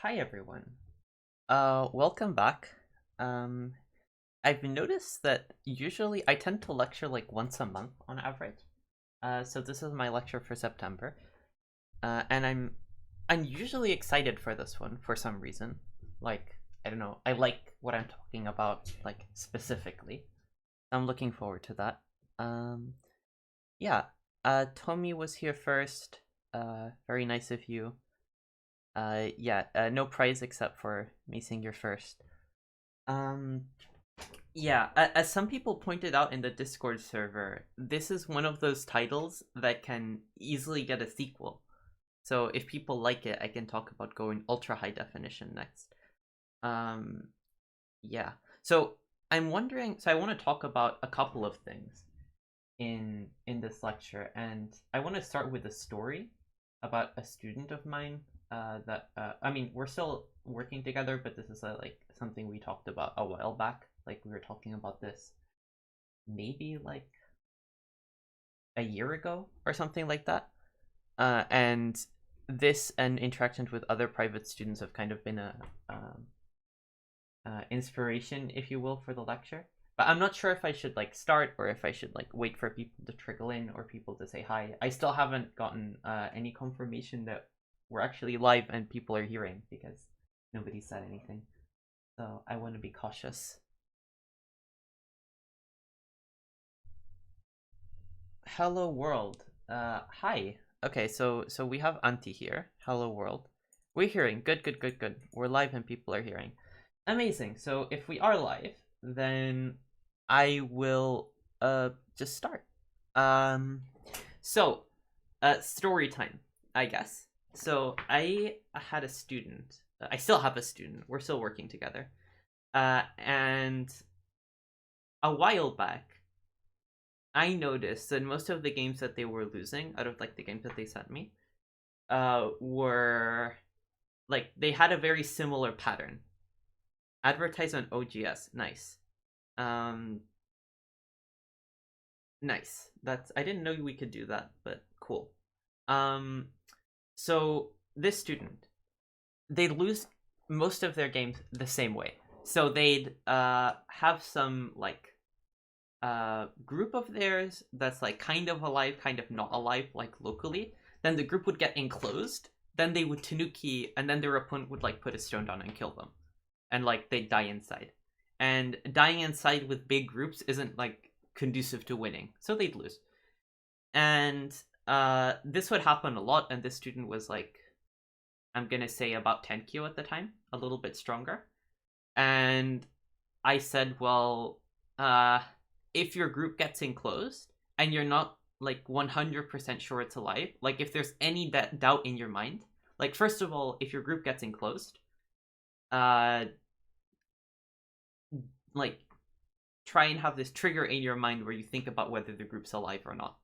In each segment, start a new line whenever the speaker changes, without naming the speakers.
Hi everyone. Welcome back. Um, I've noticed that usually I tend to lecture like once a month on average. So this is my lecture for September. And I'm usually excited for this one for some reason. Like, I don't know, I like what I'm talking about, like specifically. I'm looking forward to that. Um, yeah. Tommy was here first. Very nice of you. Yeah, no prize except for me saying you're first. Um, yeah, as some people pointed out in the Discord server, this is one of those titles that can easily get a sequel. So if people like it, I can talk about going ultra high definition next. Um, yeah. So I'm wondering. So I want to talk about a couple of things in this lecture, and I want to start with a story about a student of mine. That I mean, we're still working together, but this is like something we talked about a while back. Like we were talking about this maybe like a year ago or something like that. And this and interactions with other private students have kind of been a inspiration, if you will, for the lecture. But I'm not sure if I should like start or if I should like wait for people to trickle in or people to say hi. I still haven't gotten any confirmation that we're actually live and people are hearing because nobody said anything. So I want to be cautious. Hello world. Hi. Okay, so we have Auntie here. Hello world. We're hearing. Good, good, good, good. We're live and people are hearing. Amazing. So if we are live, then I will just start. Um so story time, I guess. So I had a student. I still have a student. We're still working together. And a while back I noticed that most of the games that they were losing out of like the games that they sent me were like they had a very similar pattern. Advertise on OGS. Nice. Um Nice. That's I didn't know we could do that, but cool. Um so this student, they lose most of their games the same way. So they'd have some like group of theirs that's like kind of alive, kind of not alive, like locally. Then the group would get enclosed. Then they would Tanuki, and then their opponent would like put a stone down and kill them, and like they'd die inside. And dying inside with big groups isn't like conducive to winning, so they'd lose. And this would happen a lot. And this student was like, I'm gonna say about 10 Q at the time, a little bit stronger. And I said, well, if your group gets enclosed and you're not like 100% sure it's alive, like if there's any doubt in your mind, like first of all, if your group gets enclosed, uh, like try and have this trigger in your mind where you think about whether the group's alive or not.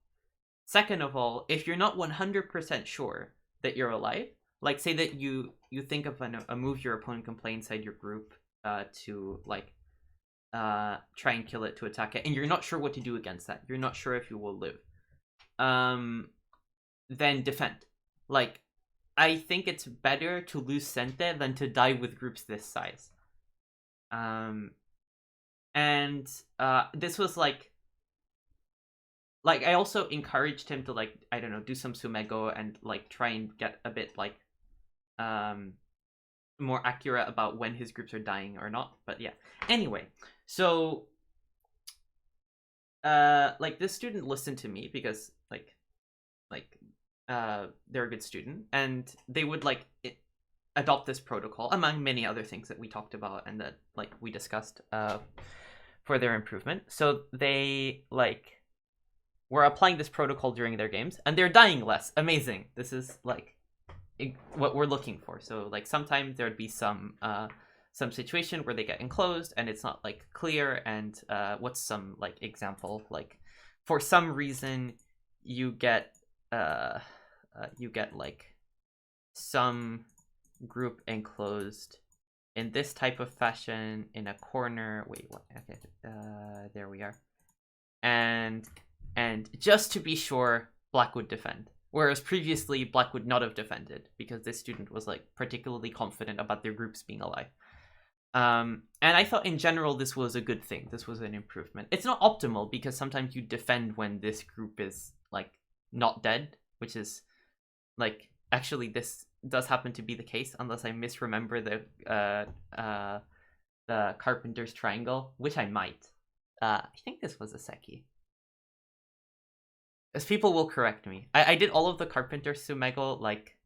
Second of all, if you're not 100% sure that you're alive, like say that you think of a move your opponent can play inside your group to like try and kill it to attack it, and you're not sure what to do against that. You're not sure if you will live. Then defend. Like, I think it's better to lose Sente than to die with groups this size. And this was like I also encouraged him to like I don't know do some sumego and like try and get a bit like um more accurate about when his groups are dying or not. But yeah. Anyway, so like this student listened to me because like they're a good student and they would like adopt this protocol among many other things that we talked about and that like we discussed for their improvement. So they like were applying this protocol during their games and they're dying less. Amazing. This is like what we're looking for. So like sometimes there'd be some situation where they get enclosed and it's not like clear. And what's some like example, like for some reason you get like some group enclosed in this type of fashion in a corner. Wait, what? Okay, there we are. And just to be sure, black would defend. Whereas previously, black would not have defended because this student was like particularly confident about their groups being alive. And I thought in general this was a good thing. This was an improvement. It's not optimal because sometimes you defend when this group is like not dead, which is like actually this does happen to be the case unless I misremember the Carpenter's Triangle, which I might. I think this was a Seki. As people will correct me. I did all of the Carpenter Sumego like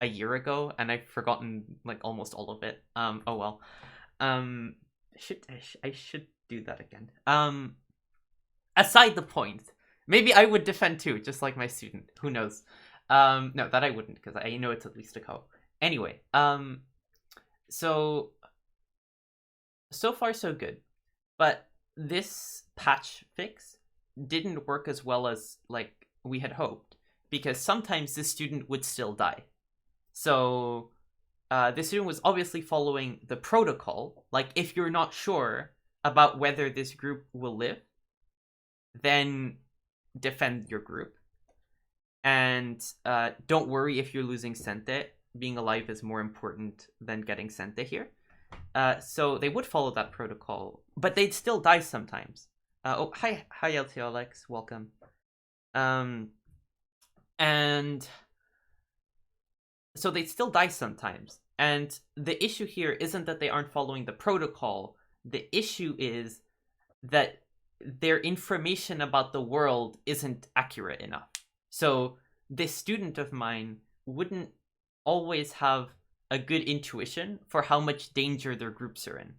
a year ago, and I've forgotten like almost all of it. Oh well. I should do that again. Aside the point, maybe I would defend too, just like my student. Who knows? No, that I wouldn't, because I know it's at least a ko. Anyway, so far so good, but this patch fix didn't work as well as like we had hoped, because sometimes this student would still die. So the student was obviously following the protocol. Like, if you're not sure about whether this group will live, then defend your group. And don't worry if you're losing Sente. Being alive is more important than getting Sente here. So they would follow that protocol, but they'd still die sometimes. Oh, hi LT Alex, welcome. And so they'd still die sometimes. And the issue here isn't that they aren't following the protocol. The issue is that their information about the world isn't accurate enough. So this student of mine wouldn't always have a good intuition for how much danger their groups are in.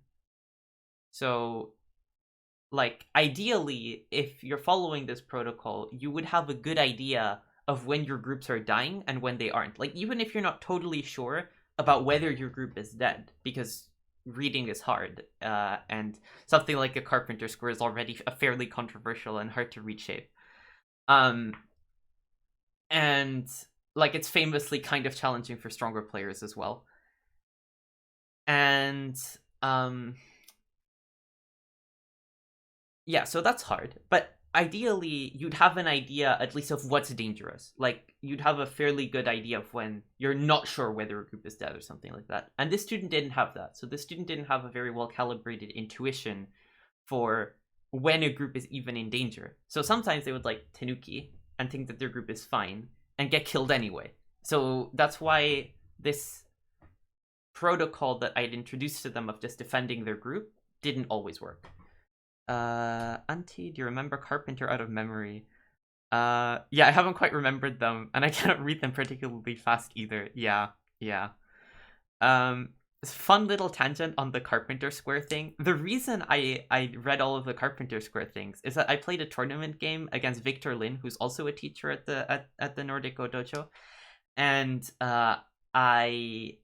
So, like, ideally, if you're following this protocol, you would have a good idea of when your groups are dying and when they aren't. Like, even if you're not totally sure about whether your group is dead, because reading is hard, and something like a Carpenter Square is already a fairly controversial and hard to read shape. And like, it's famously kind of challenging for stronger players as well. And yeah, so that's hard. But ideally, you'd have an idea at least of what's dangerous. Like, you'd have a fairly good idea of when you're not sure whether a group is dead or something like that. And this student didn't have that. So this student didn't have a very well calibrated intuition for when a group is even in danger. So sometimes they would like Tanuki and think that their group is fine and get killed anyway. So that's why this protocol that I'd introduced to them of just defending their group didn't always work. Auntie, do you remember Carpenter out of memory? Yeah, I haven't quite remembered them, and I cannot read them particularly fast either. Yeah. Fun little tangent on the Carpenter Square thing. The reason I read all of the Carpenter Square things is that I played a tournament game against Victor Lin, who's also a teacher at the Nordic Go Dojo, and I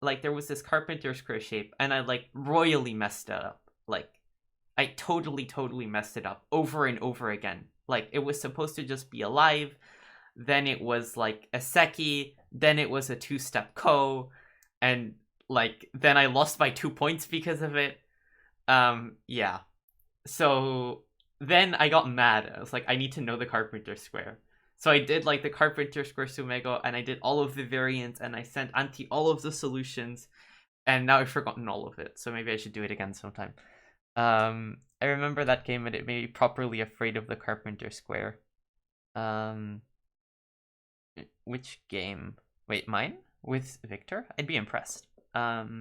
like, there was this Carpenter Square shape, and I like royally messed it up. Like, I totally messed it up over and over again. Like, it was supposed to just be alive, then it was like a Seki, then it was a 2-step ko, and like, then I lost by 2 points because of it. Yeah. So then I got mad. I was like, I need to know the Carpenter Square. So I did like the Carpenter Square Sumego, and I did all of the variants, and I sent Auntie all of the solutions, and now I've forgotten all of it. So maybe I should do it again sometime. I remember that game, and it made me properly afraid of the Carpenter Square. Which game? Wait, mine? With Victor? I'd be impressed. But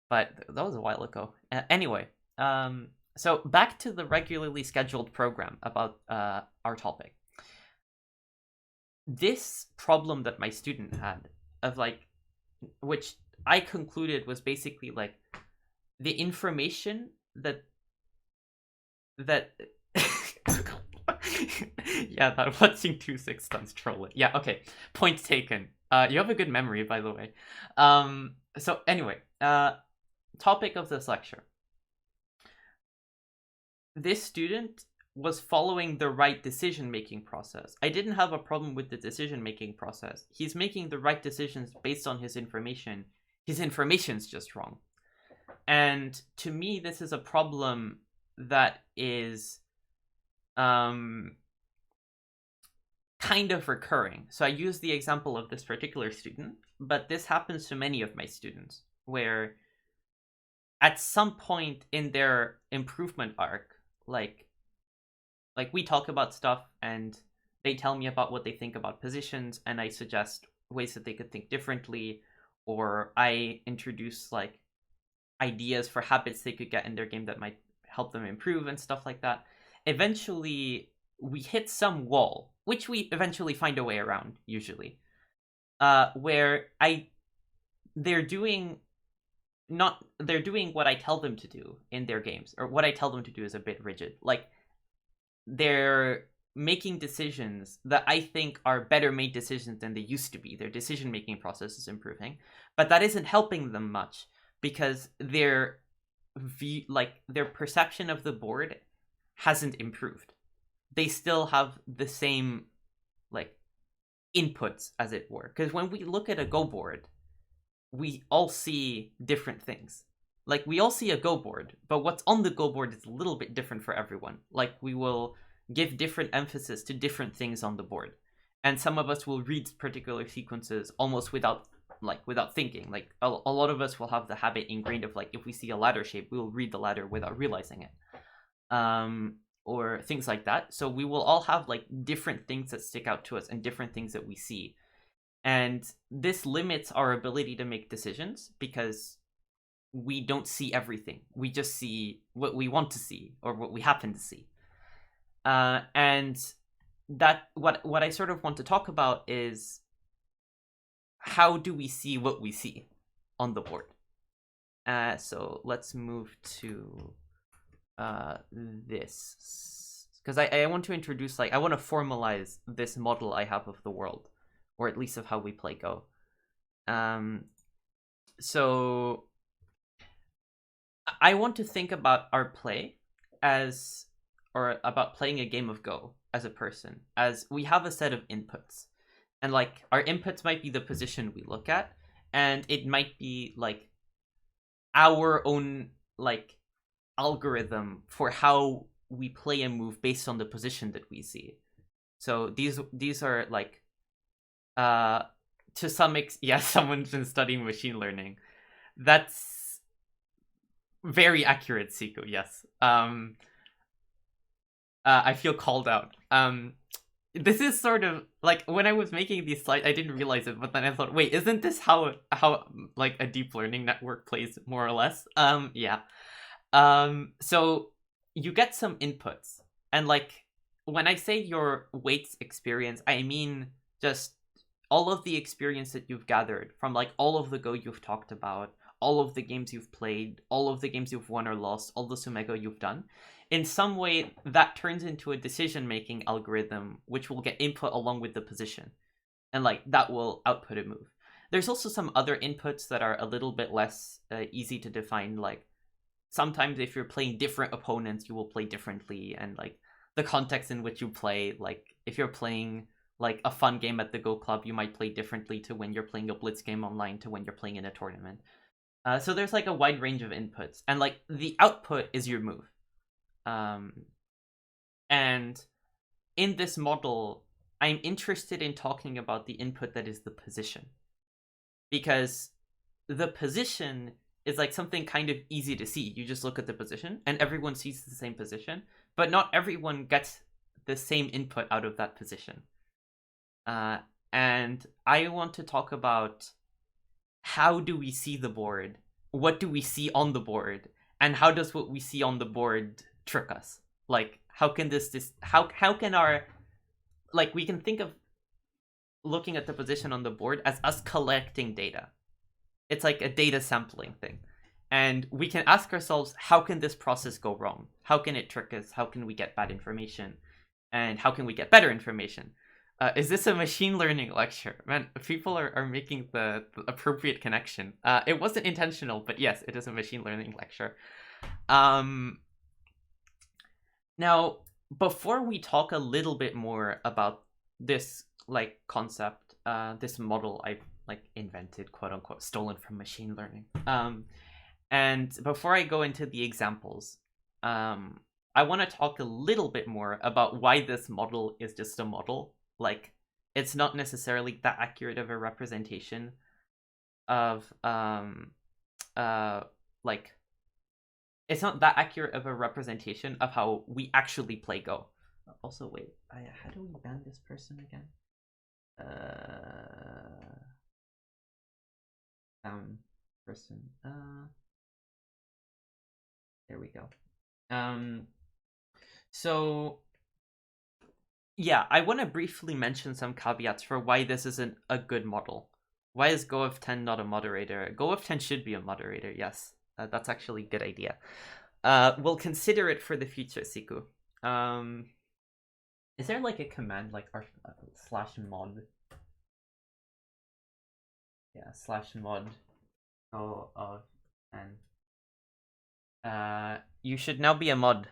that was a while ago. Anyway, so back to the regularly scheduled program about our topic. This problem that my student had, of like, which I concluded was basically like the information that yeah, that watching 2-6 tons trolling. Yeah, okay. Point taken. You have a good memory, by the way. So anyway, topic of this lecture. This student was following the right decision-making process. I didn't have a problem with the decision-making process. He's making the right decisions based on his information. His information's just wrong. And to me, this is a problem that is kind of recurring. So I use the example of this particular student, but this happens to many of my students, where at some point in their improvement arc, like we talk about stuff and they tell me about what they think about positions, and I suggest ways that they could think differently, or I introduce like ideas for habits they could get in their game that might help them improve and stuff like that. Eventually we hit some wall, which we eventually find a way around usually, where I they're doing not they're doing what I tell them to do in their games, or what I tell them to do is a bit rigid. Like, they're making decisions that I think are better made decisions than they used to be. Their decision making process is improving, but that isn't helping them much, because their their perception of the board hasn't improved. They still have the same like inputs, as it were. Because when we look at a Go board, we all see different things. Like, we all see a Go board, but what's on the Go board is a little bit different for everyone. Like, we will give different emphasis to different things on the board, and some of us will read particular sequences almost without thinking. Like, a lot of us will have the habit ingrained of, like, if we see a ladder shape, we will read the ladder without realizing it, or things like that. So we will all have like different things that stick out to us and different things that we see, and this limits our ability to make decisions, because we don't see everything. We just see what we want to see, or what we happen to see. And that what I sort of want to talk about is, how do we see what we see on the board? So let's move to this, because I want to introduce, like, I want to formalize this model I have of the world, or at least of how we play Go. So I want to think about our play as, or about playing a game of Go as a person, as we have a set of inputs. And like, our inputs might be the position we look at, and it might be like our own like algorithm for how we play and move based on the position that we see. So these are like to some yeah, someone's been studying machine learning. That's very accurate, Siku. Yes. I feel called out. This is sort of like, when I was making these slides, I didn't realize it, but then I thought, wait, isn't this how like a deep learning network plays, more or less? Yeah. So you get some inputs, and like, when I say your weights experience, I mean just all of the experience that you've gathered from like all of the Go you've talked about, all of the games you've played, all of the games you've won or lost, all the Sumego you've done. In some way, that turns into a decision-making algorithm, which will get input along with the position. And like, that will output a move. There's also some other inputs that are a little bit less easy to define. Like, sometimes if you're playing different opponents, you will play differently. And like, the context in which you play, like, if you're playing like a fun game at the Go Club, you might play differently to when you're playing a Blitz game online to when you're playing in a tournament. So there's like a wide range of inputs, and like, the output is your move. And in this model, I'm interested in talking about the input that is the position, because the position is like something kind of easy to see. You just look at the position and everyone sees the same position, but not everyone gets the same input out of that position. And I want to talk about, how do we see the board? What do we see on the board? And how does what we see on the board trick us? Like, how can how can our, like, we can think of looking at the position on the board as us collecting data. It's like a data sampling thing. And we can ask ourselves, how can this process go wrong? How can it trick us? How can we get bad information? And how can we get better information? Is this a machine learning lecture? Man, people are making the appropriate connection. It wasn't intentional, but yes, it is a machine learning lecture. Now, before we talk a little bit more about this like concept, this model I've like invented, quote unquote, stolen from machine learning. And before I go into the examples, I want to talk a little bit more about why this model is just a model, Like, it's not necessarily that accurate of a representation of like, it's not that accurate of a representation of how we actually play Go. Also, wait, how do we ban this person again? Person. There we go. So yeah, I want to briefly mention some caveats for why this isn't a good model. Why is Go of 10 not a moderator? Go of 10 should be a moderator, yes. That's actually a good idea. We'll consider it for the future, Siku. Is there like a command like /mod? Yeah, /mod Go of 10. You should now be a mod.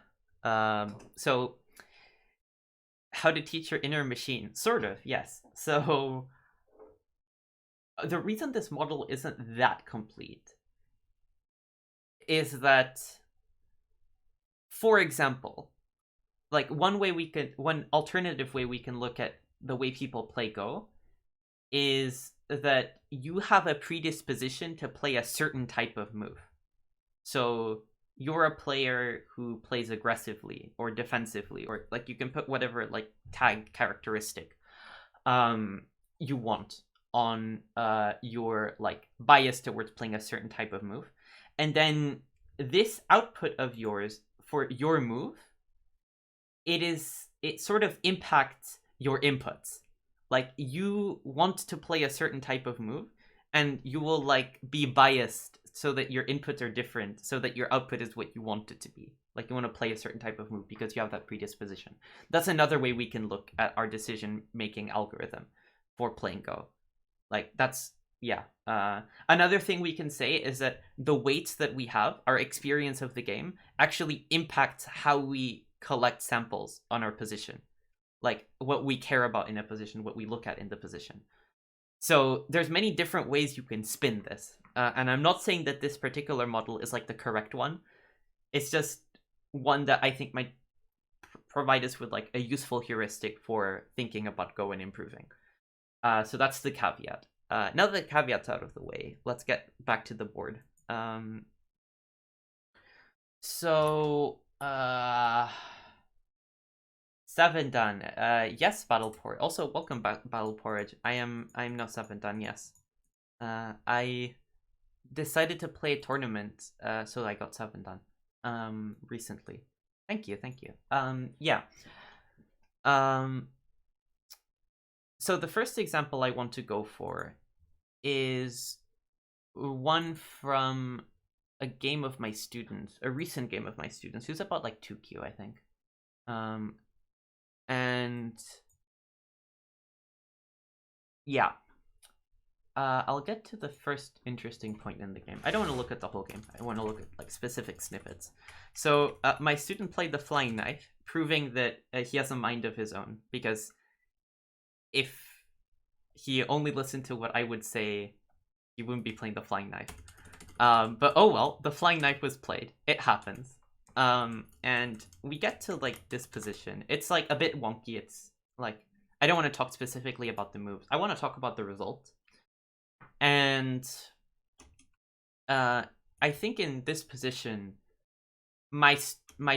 So how to teach your inner machine, sort of, yes. So the reason this model isn't that complete is that, for example, like one alternative way we can look at the way people play Go is that you have a predisposition to play a certain type of move. So you're a player who plays aggressively or defensively, or like you can put whatever like tag characteristic you want on your like bias towards playing a certain type of move. And then this output of yours for your move, it sort of impacts your inputs. Like, you want to play a certain type of move, and you will like be biased so that your inputs are different, so that your output is what you want it to be. Like, you want to play a certain type of move because you have that predisposition. That's another way we can look at our decision-making algorithm for playing Go. Like, that's, yeah. Another thing we can say is that the weights that we have, our experience of the game, actually impacts how we collect samples on our position. Like, what we care about in a position, what we look at in the position. So there's many different ways you can spin this. And I'm not saying that this particular model is like the correct one. It's just one that I think might provide us with like a useful heuristic for thinking about Go and improving. So that's the caveat. Now that the caveat's out of the way, let's get back to the board. Seven done. Yes, Battle Porridge. Also, welcome back, Battle Porridge. I'm now Seven done. Yes. I decided to play a tournament, so I got Seven done. Recently. Thank you. Yeah. So the first example I want to go for is one from a game of my students, a recent game of my students, who's about like 2Q, I think. And yeah, I'll get to the first interesting point in the game. I don't want to look at the whole game. I want to look at like specific snippets. So my student played the flying knife, proving that he has a mind of his own, because if he only listened to what I would say, he wouldn't be playing the flying knife. But oh well, the flying knife was played. It happens. And we get to like this position. It's like a bit wonky. It's like, I don't want to talk specifically about the moves. I want to talk about the result. And I think in this position, my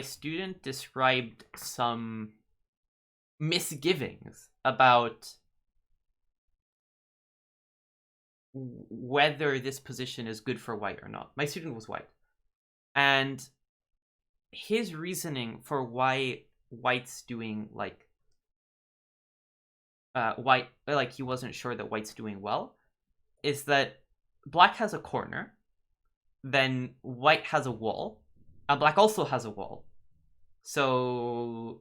student described some misgivings about whether this position is good for white or not. My student was white. And his reasoning for why white's doing like white, like he wasn't sure that white's doing well, is that black has a corner, then white has a wall, and black also has a wall. So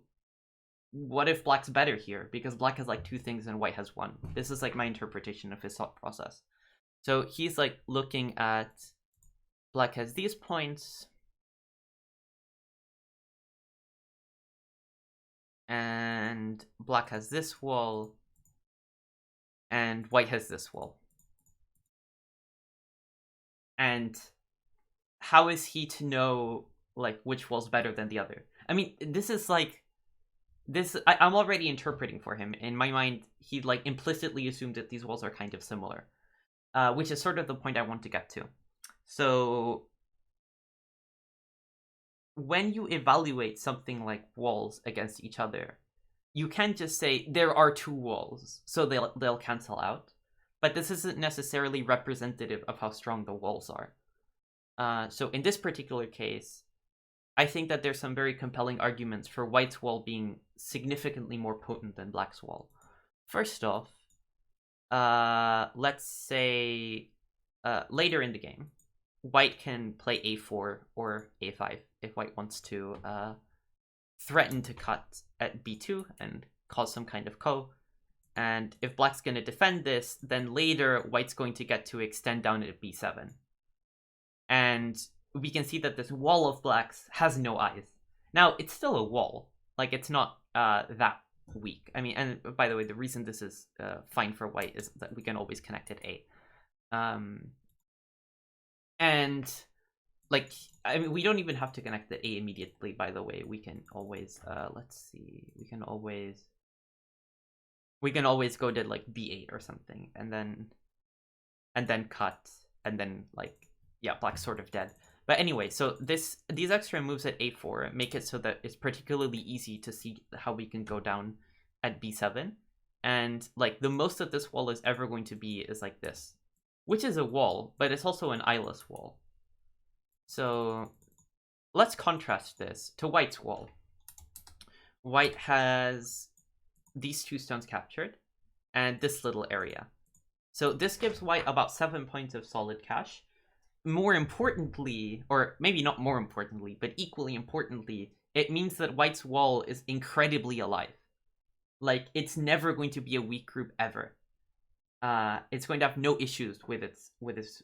what if black's better here? Because black has like two things and white has one. This is like my interpretation of his thought process. So he's like looking at black has these points, and black has this wall, and white has this wall. And how is he to know like which wall's better than the other? I mean, this is like I'm already interpreting for him. In my mind, he like implicitly assumed that these walls are kind of similar, which is sort of the point I want to get to. So when you evaluate something like walls against each other, you can't just say there are two walls, so they'll cancel out. But this isn't necessarily representative of how strong the walls are. So in this particular case, I think that there's some very compelling arguments for White's wall being significantly more potent than Black's wall. First off, let's say later in the game, White can play a4 or a5 if White wants to threaten to cut at b2 and cause some kind of ko. And if Black's going to defend this, then later White's going to get to extend down at b7. And we can see that this wall of Black's has no eyes. Now, it's still a wall. Like, it's not that weak. I mean, and by the way, the reason this is fine for White is that we can always connect at A. And, like, I mean, we don't even have to connect the A immediately, by the way. We can always, let's see, we can always go to, like, B8 or something, and then cut, and then, like, yeah, Black's sort of dead. But anyway, so these extra moves at a4 make it so that it's particularly easy to see how we can go down at b7. And, like, the most that this wall is ever going to be is like this, which is a wall, but it's also an eyeless wall. So let's contrast this to White's wall. White has these two stones captured and this little area. So this gives White about 7 points of solid cash. More importantly, or maybe not more importantly, but equally importantly, it means that White's wall is incredibly alive. Like, it's never going to be a weak group ever. It's going to have no issues with its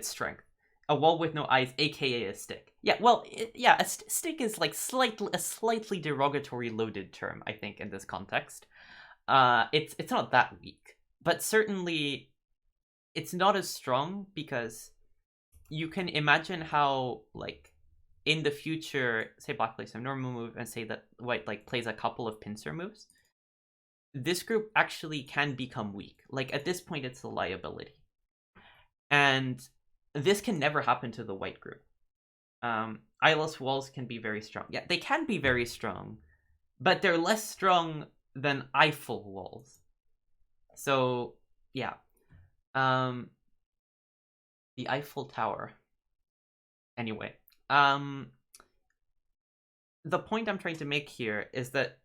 strength. A wall with no eyes, aka a stick. Yeah, well, a stick is like a slightly derogatory loaded term, I think, in this context. It's not that weak, but certainly it's not as strong, because you can imagine how, like, in the future, say Black plays a normal move and say that White, like, plays a couple of pincer moves, this group actually can become weak. Like, at this point, it's a liability. And this can never happen to the White group. Eyeless walls can be very strong. Yeah, they can be very strong, but they're less strong than Eiffel walls. So, yeah. The Eiffel Tower. Anyway, the point I'm trying to make here is that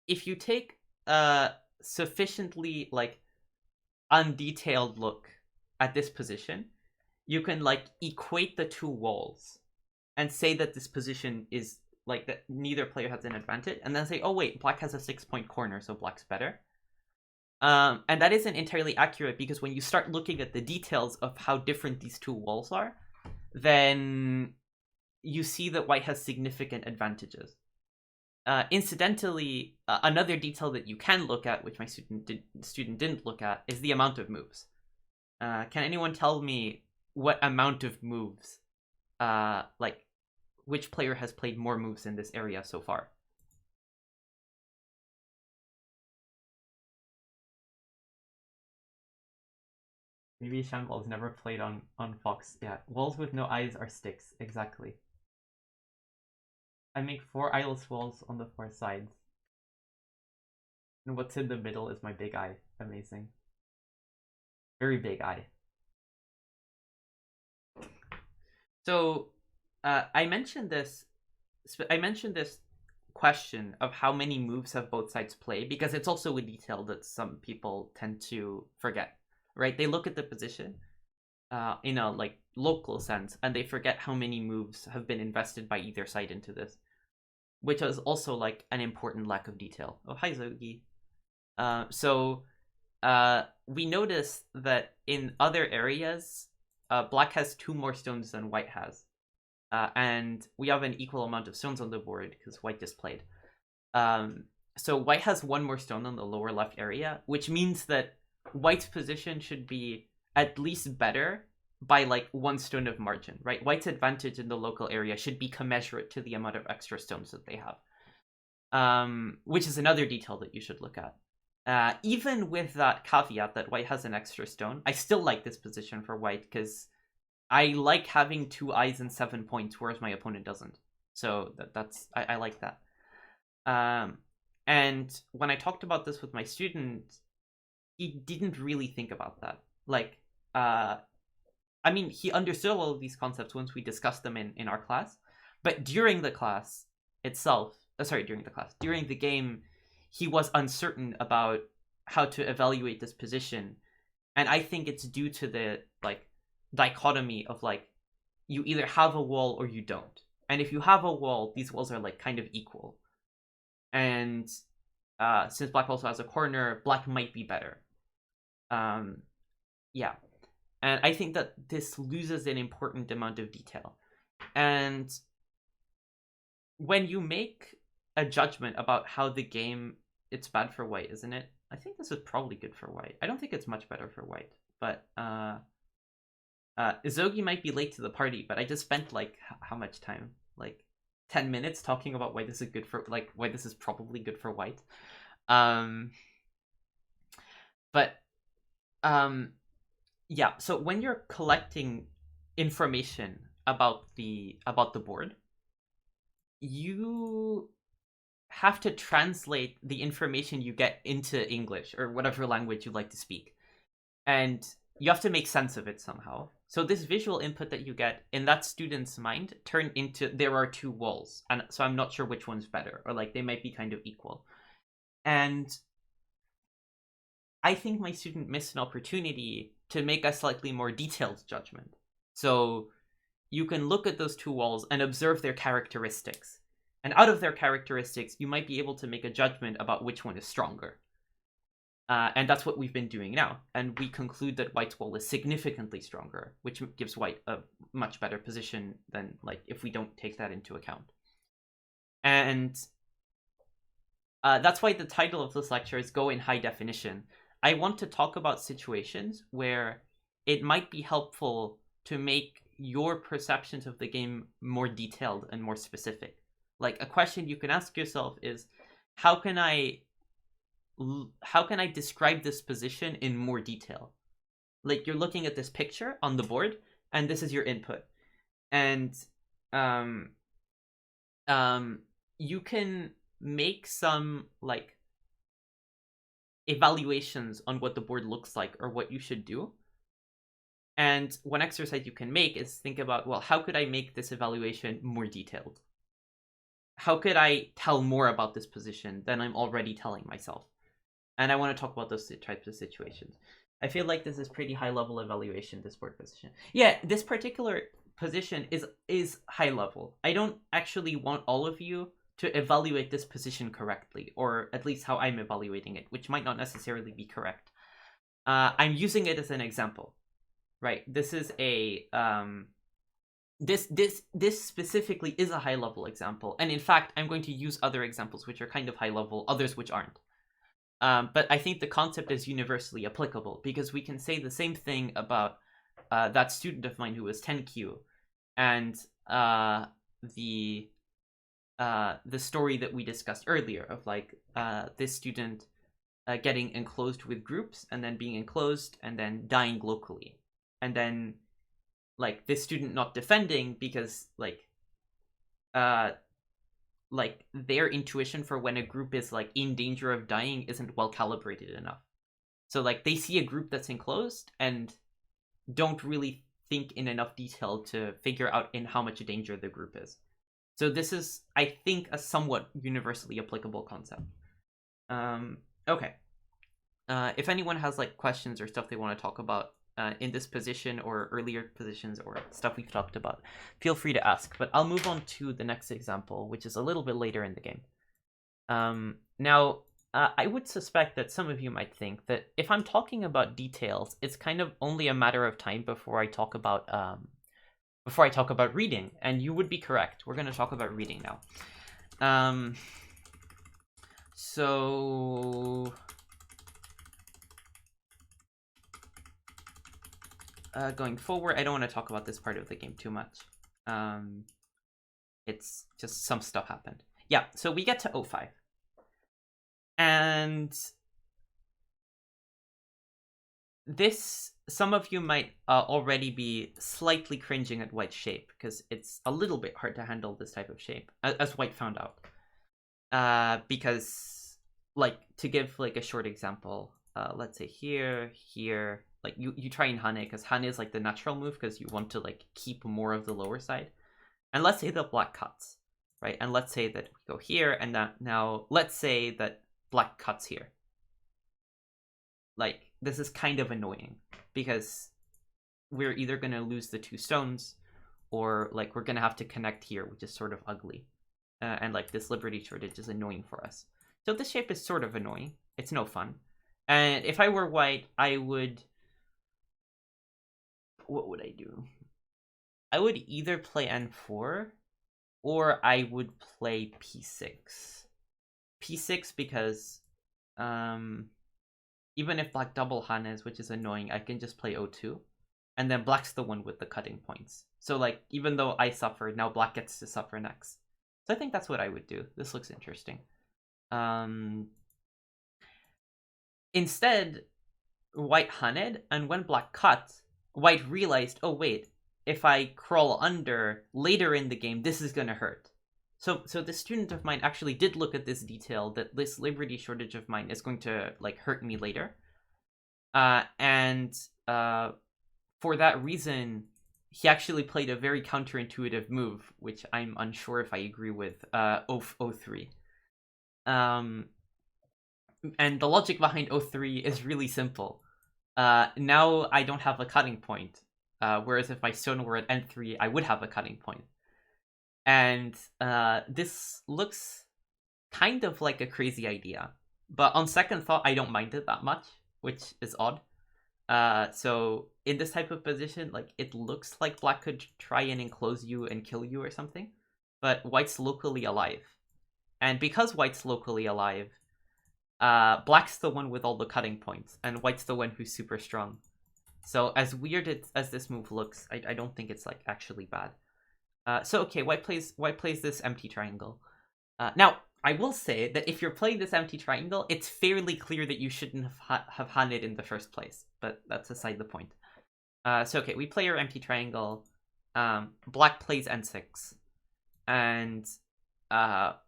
if you take a sufficiently, like, undetailed look at this position, you can, like, equate the two walls and say that this position is, like, that neither player has an advantage, and then say, oh wait, Black has a 6-point corner, so Black's better. And that isn't entirely accurate, because when you start looking at the details of how different these two walls are, then you see that White has significant advantages. Incidentally, another detail that you can look at, which my student didn't look at, is the amount of moves. Can anyone tell me what amount of moves, like, which player has played more moves in this area so far? Maybe Shambal's never played on Fox. Yeah, walls with no eyes are sticks, exactly. I make 4 eyeless walls on the 4 sides. And what's in the middle is my big eye. Amazing. Very big eye. So, I mentioned this question of how many moves have both sides played, because it's also a detail that some people tend to forget, right? They look at the position in a, like, local sense, and they forget how many moves have been invested by either side into this, which is also, like, an important lack of detail. Oh, hi, Zogi. We notice that in other areas, Black has 2 more stones than White has. And we have an equal amount of stones on the board, because White just played. So White has 1 more stone on the lower left area, which means that White's position should be at least better, by like 1 stone of margin, right? White's advantage in the local area should be commensurate to the amount of extra stones that they have, which is another detail that you should look at. Even with that caveat that white has an extra stone, I still like this position for white because I like having 2 eyes and 7 points, whereas my opponent doesn't. So I like that. And when I talked about this with my student, he didn't really think about that. Like, I mean, he understood all of these concepts once we discussed them in our class, but during the class itself, during the game, he was uncertain about how to evaluate this position. And I think it's due to the, like, dichotomy of, like, you either have a wall or you don't. And if you have a wall, these walls are, like, kind of equal. And since black also has a corner, black might be better. Yeah. And I think that this loses an important amount of detail. And when you make a judgment about how the game, it's bad for white, isn't it? I think this is probably good for white. I don't think it's much better for white. But Izogi might be late to the party, but I just spent like how much time? Like 10 minutes talking about why this is good for, like, why this is probably good for white. Yeah, so when you're collecting information about the board, you have to translate the information you get into English or whatever language you like to speak. And you have to make sense of it somehow. So this visual input that you get in that student's mind turned into, there are 2 walls. And so I'm not sure which one's better, or like they might be kind of equal. And I think my student missed an opportunity to make a slightly more detailed judgment. So you can look at those 2 walls and observe their characteristics. And out of their characteristics, you might be able to make a judgment about which one is stronger. And that's what we've been doing now. And we conclude that white's wall is significantly stronger, which gives white a much better position than, like, if we don't take that into account. And that's why the title of this lecture is Go in High Definition. I want to talk about situations where it might be helpful to make your perceptions of the game more detailed and more specific. Like, a question you can ask yourself is, how can I describe this position in more detail? Like, you're looking at this picture on the board, and this is your input. And you can make some, like, evaluations on what the board looks like or what you should do. And one exercise you can make is think about, well, how could I make this evaluation more detailed? How could I tell more about this position than I'm already telling myself? And I want to talk about those types of situations. I feel like this is pretty high level evaluation, this board position. Yeah, this particular position is high level. I don't actually want all of you to evaluate this position correctly, or at least how I'm evaluating it, which might not necessarily be correct. I'm using it as an example, right? This is a this specifically is a high level example, and in fact, I'm going to use other examples which are kind of high level, others which aren't. But I think the concept is universally applicable, because we can say the same thing about that student of mine who was 10Q, and the story that we discussed earlier of, like, this student getting enclosed with groups and then being enclosed and then dying locally, and then, like, this student not defending because, like their intuition for when a group is, like, in danger of dying isn't well calibrated enough. So, like, they see a group that's enclosed and don't really think in enough detail to figure out in how much danger the group is. So this is, I think, a somewhat universally applicable concept. Okay. If anyone has, like, questions or stuff they want to talk about in this position or earlier positions or stuff we've talked about, feel free to ask. But I'll move on to the next example, which is a little bit later in the game. Now, I would suspect that some of you might think that if I'm talking about details, it's kind of only a matter of time before I talk about reading, and you would be correct. We're going to talk about reading now. So going forward. I don't want to talk about this part of the game too much. It's just some stuff happened. Yeah, so we get to O5. And this, some of you might already be slightly cringing at White's shape, because it's a little bit hard to handle this type of shape, as White found out. Because, like, to give like a short example, let's say here, like you try and Hane, because Hane is like the natural move, because you want to like keep more of the lower side. And let's say that black cuts, right? And let's say that we go here, and now let's say that black cuts here. Like, this is kind of annoying, because we're either going to lose the 2 stones, or like we're going to have to connect here, which is sort of ugly. And like this liberty shortage is annoying for us. So this shape is sort of annoying. It's no fun. And if I were White, I would... What would I do? I would either play N4, or I would play P6. P6 because even if black double Hanes, which is annoying, I can just play O2. And then black's the one with the cutting points. So like, even though I suffered, now black gets to suffer next. So I think that's what I would do. This looks interesting. Instead, White Haned, and when black cut, White realized, oh wait, if I crawl under later in the game, this is gonna hurt. So the student of mine actually did look at this detail, that this liberty shortage of mine is going to like hurt me later. And for that reason, he actually played a very counterintuitive move, which I'm unsure if I agree with, O3. And the logic behind O3 is really simple. Now I don't have a cutting point, whereas if my stone were at N3, I would have a cutting point. And this looks kind of like a crazy idea, but on second thought, I don't mind it that much, which is odd. So in this type of position, like, it looks like black could try and enclose you and kill you or something, but white's locally alive. And because white's locally alive, black's the one with all the cutting points, and white's the one who's super strong. So as weird as this move looks, I don't think it's like actually bad. So okay, white plays this empty triangle. Now, I will say that if you're playing this empty triangle, it's fairly clear that you shouldn't have had it in the first place, but that's aside the point. So okay, we play our empty triangle. Black plays N6, and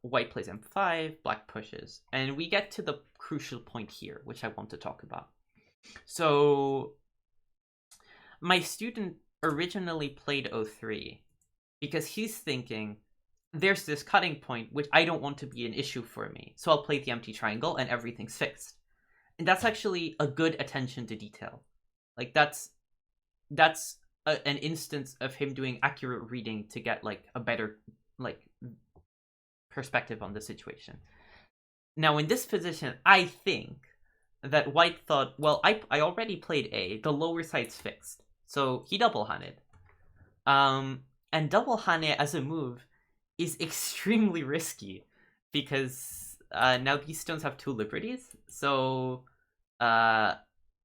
white plays M5, black pushes, and we get to the crucial point here, which I want to talk about. So my student originally played O3 because he's thinking, there's this cutting point which I don't want to be an issue for me, so I'll play the empty triangle and everything's fixed. And that's actually a good attention to detail. Like, that's an instance of him doing accurate reading to get like a better like perspective on the situation. Now in this position, I think that white thought, well, I already played A, the lower side's fixed, so he double Haned. And double Hane as a move is extremely risky, because now these stones have 2 liberties, so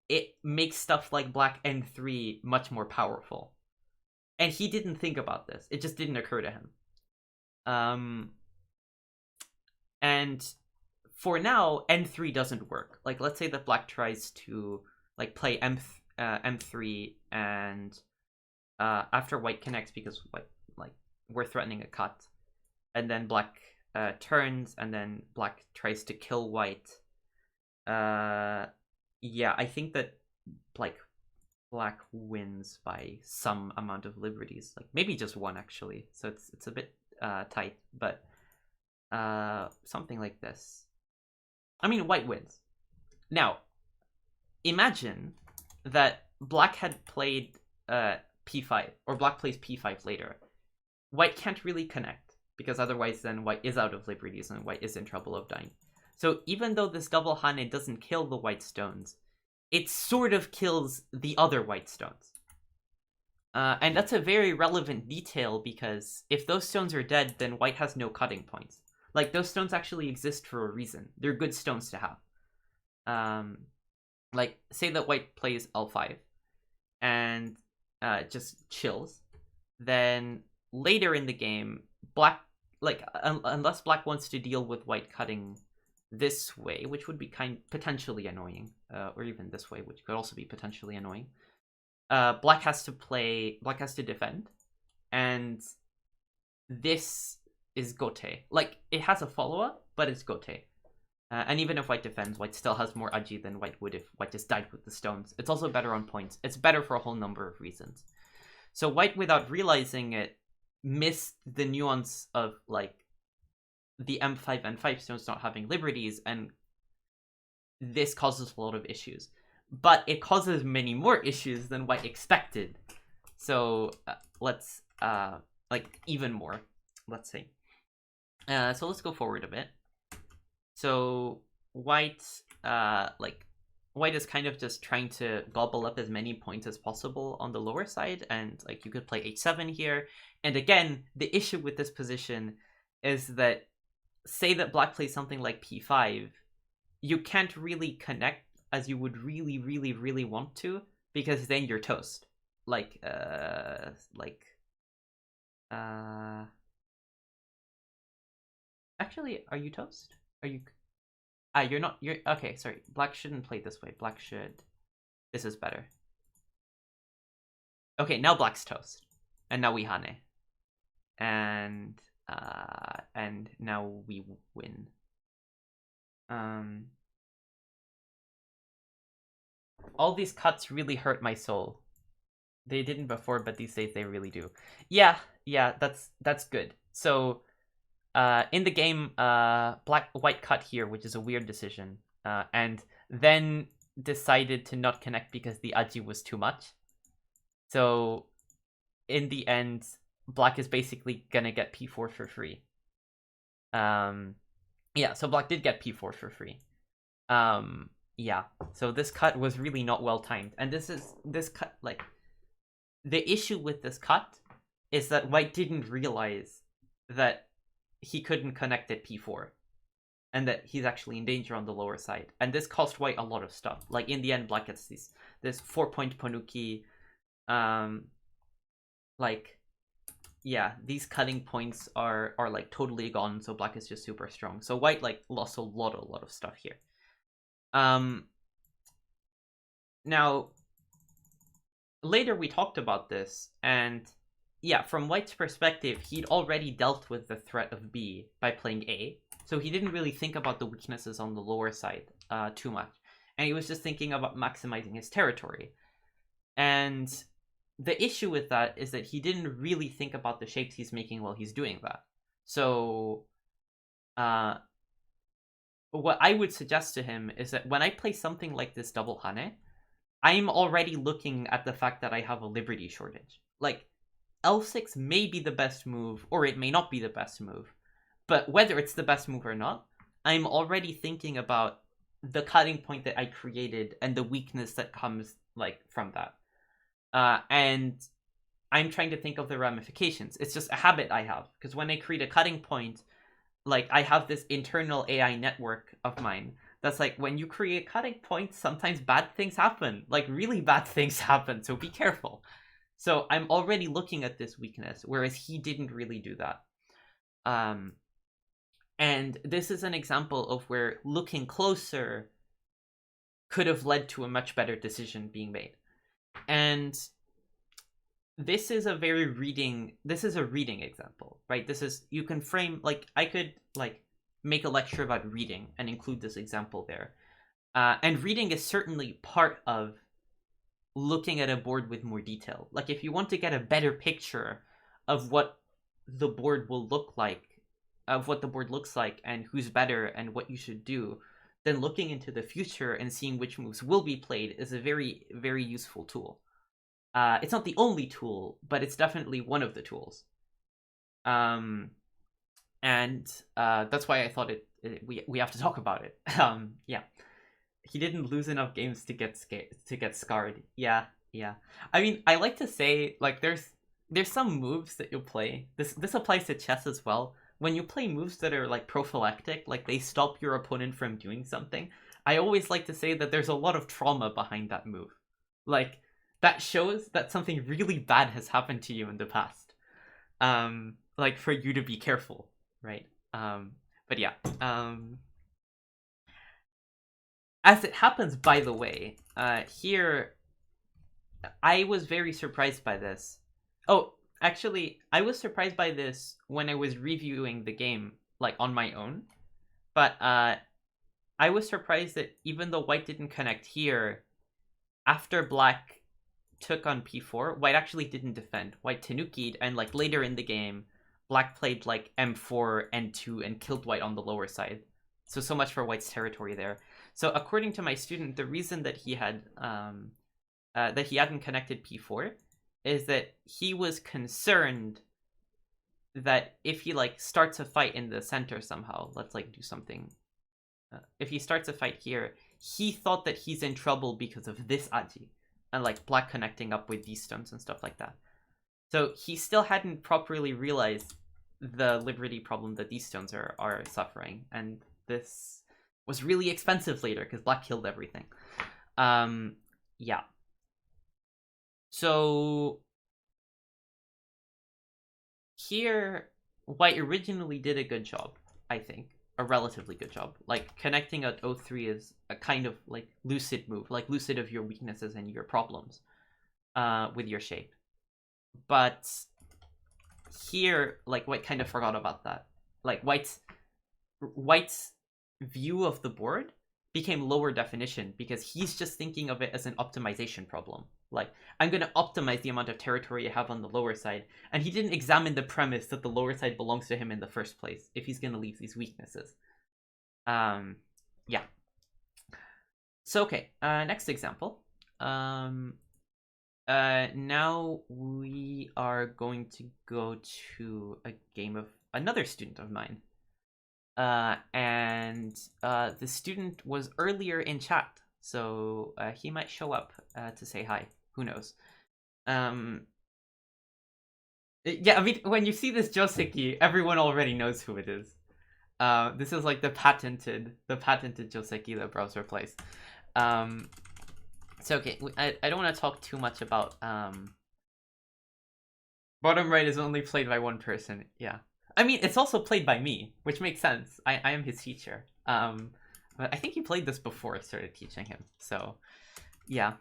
it makes stuff like black N3 much more powerful. And he didn't think about this. It just didn't occur to him. And for now, N3 doesn't work. Like, let's say that black tries to like play M3, and after white connects, because white, like, we're threatening a cut, and then black turns, and then black tries to kill white. Yeah, I think that like black wins by some amount of liberties, like maybe just 1 actually. So it's a bit tight, but something like this. I mean, white wins. Now, imagine that black had played P5, or black plays P5 later. White can't really connect, because otherwise then white is out of liberties and white is in trouble of dying. So even though this double Hane doesn't kill the white stones, it sort of kills the other white stones. And that's a very relevant detail, because if those stones are dead, then white has no cutting points. Like, those stones actually exist for a reason. They're good stones to have. Like, say that white plays L5, and just chills. Then later in the game, black, like unless black wants to deal with white cutting this way, which would be potentially annoying, or even this way, which could also be potentially annoying. Black has to defend, and this is Gote. Like, it has a follow-up, but it's Gote. And even if white defends, white still has more Aji than white would if white just died with the stones. It's also better on points. It's better for a whole number of reasons. So white, without realizing it, missed the nuance of, like, the M5 and 5 stones not having liberties, and this causes a lot of issues. But it causes many more issues than white expected. So let's, like, even more, let's say. So let's go forward a bit. So white, white is kind of just trying to gobble up as many points as possible on the lower side, and like you could play h7 here. And again, the issue with this position is that, say that black plays something like p5, you can't really connect as you would really, really, really want to, because then you're toast. Actually, are you toast? Are you? You're not. You're okay. Sorry, black shouldn't play this way. Black should. This is better. Okay, now black's toast, and now we hane, and now we win. All these cuts really hurt my soul. They didn't before, but these days they really do. Yeah, that's good. So, in the game, white cut here, which is a weird decision, and then decided to not connect because the Aji was too much. So, in the end, black is basically gonna get p4 for free. Yeah, so black did get p4 for free. Yeah, so this cut was really not well timed, and this cut, like, the issue with this cut is that white didn't realize that he couldn't connect at p4, and that he's actually in danger on the lower side, and this cost white a lot of stuff. Like, in the end, black gets this 4-point Ponuki. Like, yeah, these cutting points are like totally gone, so black is just super strong. So white, like, lost a lot of stuff here. Now, later we talked about this, and yeah, from white's perspective, he'd already dealt with the threat of B by playing A, so he didn't really think about the weaknesses on the lower side too much, and he was just thinking about maximizing his territory. And the issue with that is that he didn't really think about the shapes he's making while he's doing that. So, what I would suggest to him is that when I play something like this double hane, I'm already looking at the fact that I have a liberty shortage. Like, L6 may be the best move, or it may not be the best move. But whether it's the best move or not, I'm already thinking about the cutting point that I created and the weakness that comes, like, from that. And I'm trying to think of the ramifications. It's just a habit I have, because when I create a cutting point, like, I have this internal AI network of mine that's like, when you create cutting points, sometimes bad things happen. Like, really bad things happen, so be careful. So I'm already looking at this weakness, whereas he didn't really do that. And this is an example of where looking closer could have led to a much better decision being made. And this is a reading example, right? This is, you can frame, like, I could, like, make a lecture about reading and include this example there. And reading is certainly part of looking at a board with more detail. Like, if you want to get a better picture of what the board will look like, of what the board looks like and who's better and what you should do, then looking into the future and seeing which moves will be played is a very, very useful tool. It's not the only tool, but it's definitely one of the tools. And that's why I thought we have to talk about it. Yeah, he didn't lose enough games to get scarred. Yeah. I mean, I like to say, like, there's some moves that you'll play. This applies to chess as well. When you play moves that are, like, prophylactic, like they stop your opponent from doing something, I always like to say that there's a lot of trauma behind that move. Like, that shows that something really bad has happened to you in the past. Like for you to be careful, right? But yeah. As it happens, by the way, here I was very surprised by this. Oh, actually, I was surprised by this when I was reviewing the game, like on my own. But I was surprised that even though white didn't connect here, after black took on p4, white actually didn't defend. White tanuki'd, and like later in the game, black played like m4, n2, and killed white on the lower side. So much for white's territory there. So according to my student, the reason that he had that he hadn't connected p4 is that he was concerned that if he like starts a fight in the center somehow, let's like do something. If he starts a fight here, he thought that he's in trouble because of this aji, and like black connecting up with these stones and stuff like that. So he still hadn't properly realized the liberty problem that these stones are suffering, and this was really expensive later because black killed everything. Yeah. So here, white originally did a good job, I think. A relatively good job. Like, connecting at 03 is a kind of, like, lucid move. Like, lucid of your weaknesses and your problems with your shape. But here, like, white kind of forgot about that. Like, white's view of the board became lower definition because he's just thinking of it as an optimization problem. Like, I'm going to optimize the amount of territory I have on the lower side. And he didn't examine the premise that the lower side belongs to him in the first place if he's going to leave these weaknesses. Yeah. So, okay. Next example. Now we are going to go to a game of another student of mine. And the student was earlier in chat, so he might show up to say hi. Who knows? Yeah, I mean, when you see this Joseki, everyone already knows who it is. This is like the patented Joseki that Browser plays. So okay, I don't want to talk too much about. Bottom right is only played by one person. Yeah. I mean, it's also played by me, which makes sense. I am his teacher. But I think he played this before I started teaching him. So, yeah.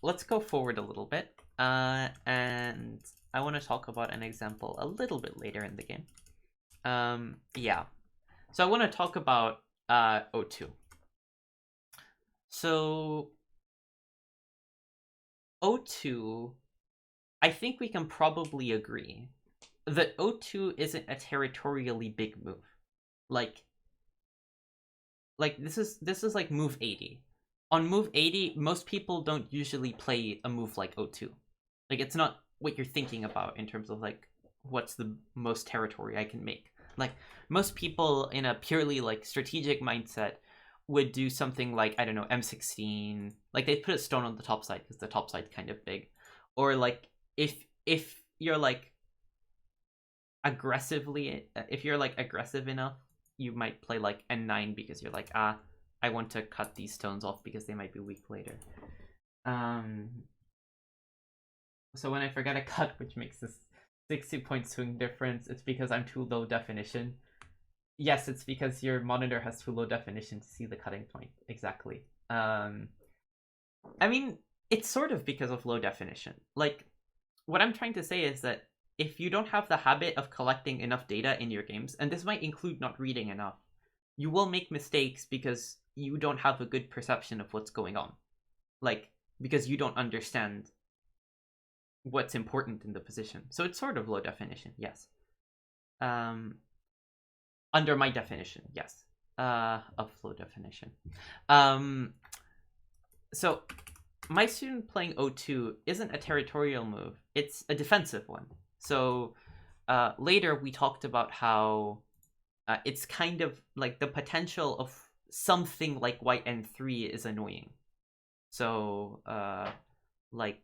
Let's go forward a little bit. And I want to talk about an example a little bit later in the game. Yeah. So I want to talk about O2. So, O2, I think we can probably agree that O2 isn't a territorially big move. Like this is like move 80. On move 80, most people don't usually play a move like O2. Like, it's not what you're thinking about in terms of like what's the most territory I can make. Like, most people in a purely like strategic mindset would do something like, I don't know, M16. Like, they'd put a stone on the top side because the top side's kind of big. Or like if you're like aggressive enough, you might play like N9 because you're like, I want to cut these stones off because they might be weak later. So when I forget a cut, which makes this 60-point swing difference, it's because I'm too low definition. Yes, it's because your monitor has too low definition to see the cutting point. Exactly. I mean, it's sort of because of low definition. Like, what I'm trying to say is that if you don't have the habit of collecting enough data in your games, and this might include not reading enough, you will make mistakes because you don't have a good perception of what's going on. Like, because you don't understand what's important in the position. So it's sort of low definition, yes. Under my definition, yes. Of low definition. So my student playing O2 isn't a territorial move, it's a defensive one. So later we talked about how it's kind of like the potential of something like white N3 is annoying. So like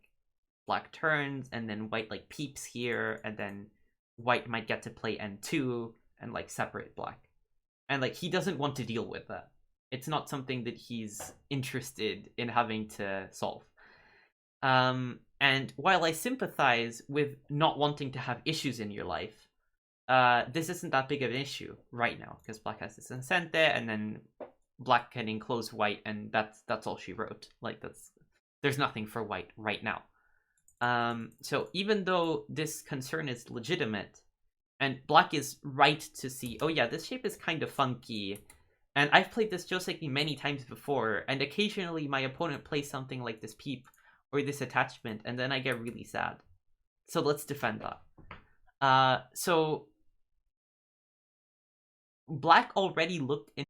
black turns and then white like peeps here, and then white might get to play N2 and like separate black. And like he doesn't want to deal with that. It's not something that he's interested in having to solve. And while I sympathize with not wanting to have issues in your life, this isn't that big of an issue right now because Black has this incente, and then Black can enclose white, and that's all she wrote. Like there's nothing for white right now. So even though this concern is legitimate, and Black is right to see, oh yeah, this shape is kind of funky, and I've played this Joseki many times before, and occasionally my opponent plays something like this peep or this attachment, and then I get really sad. So let's defend that. So Black already looked in.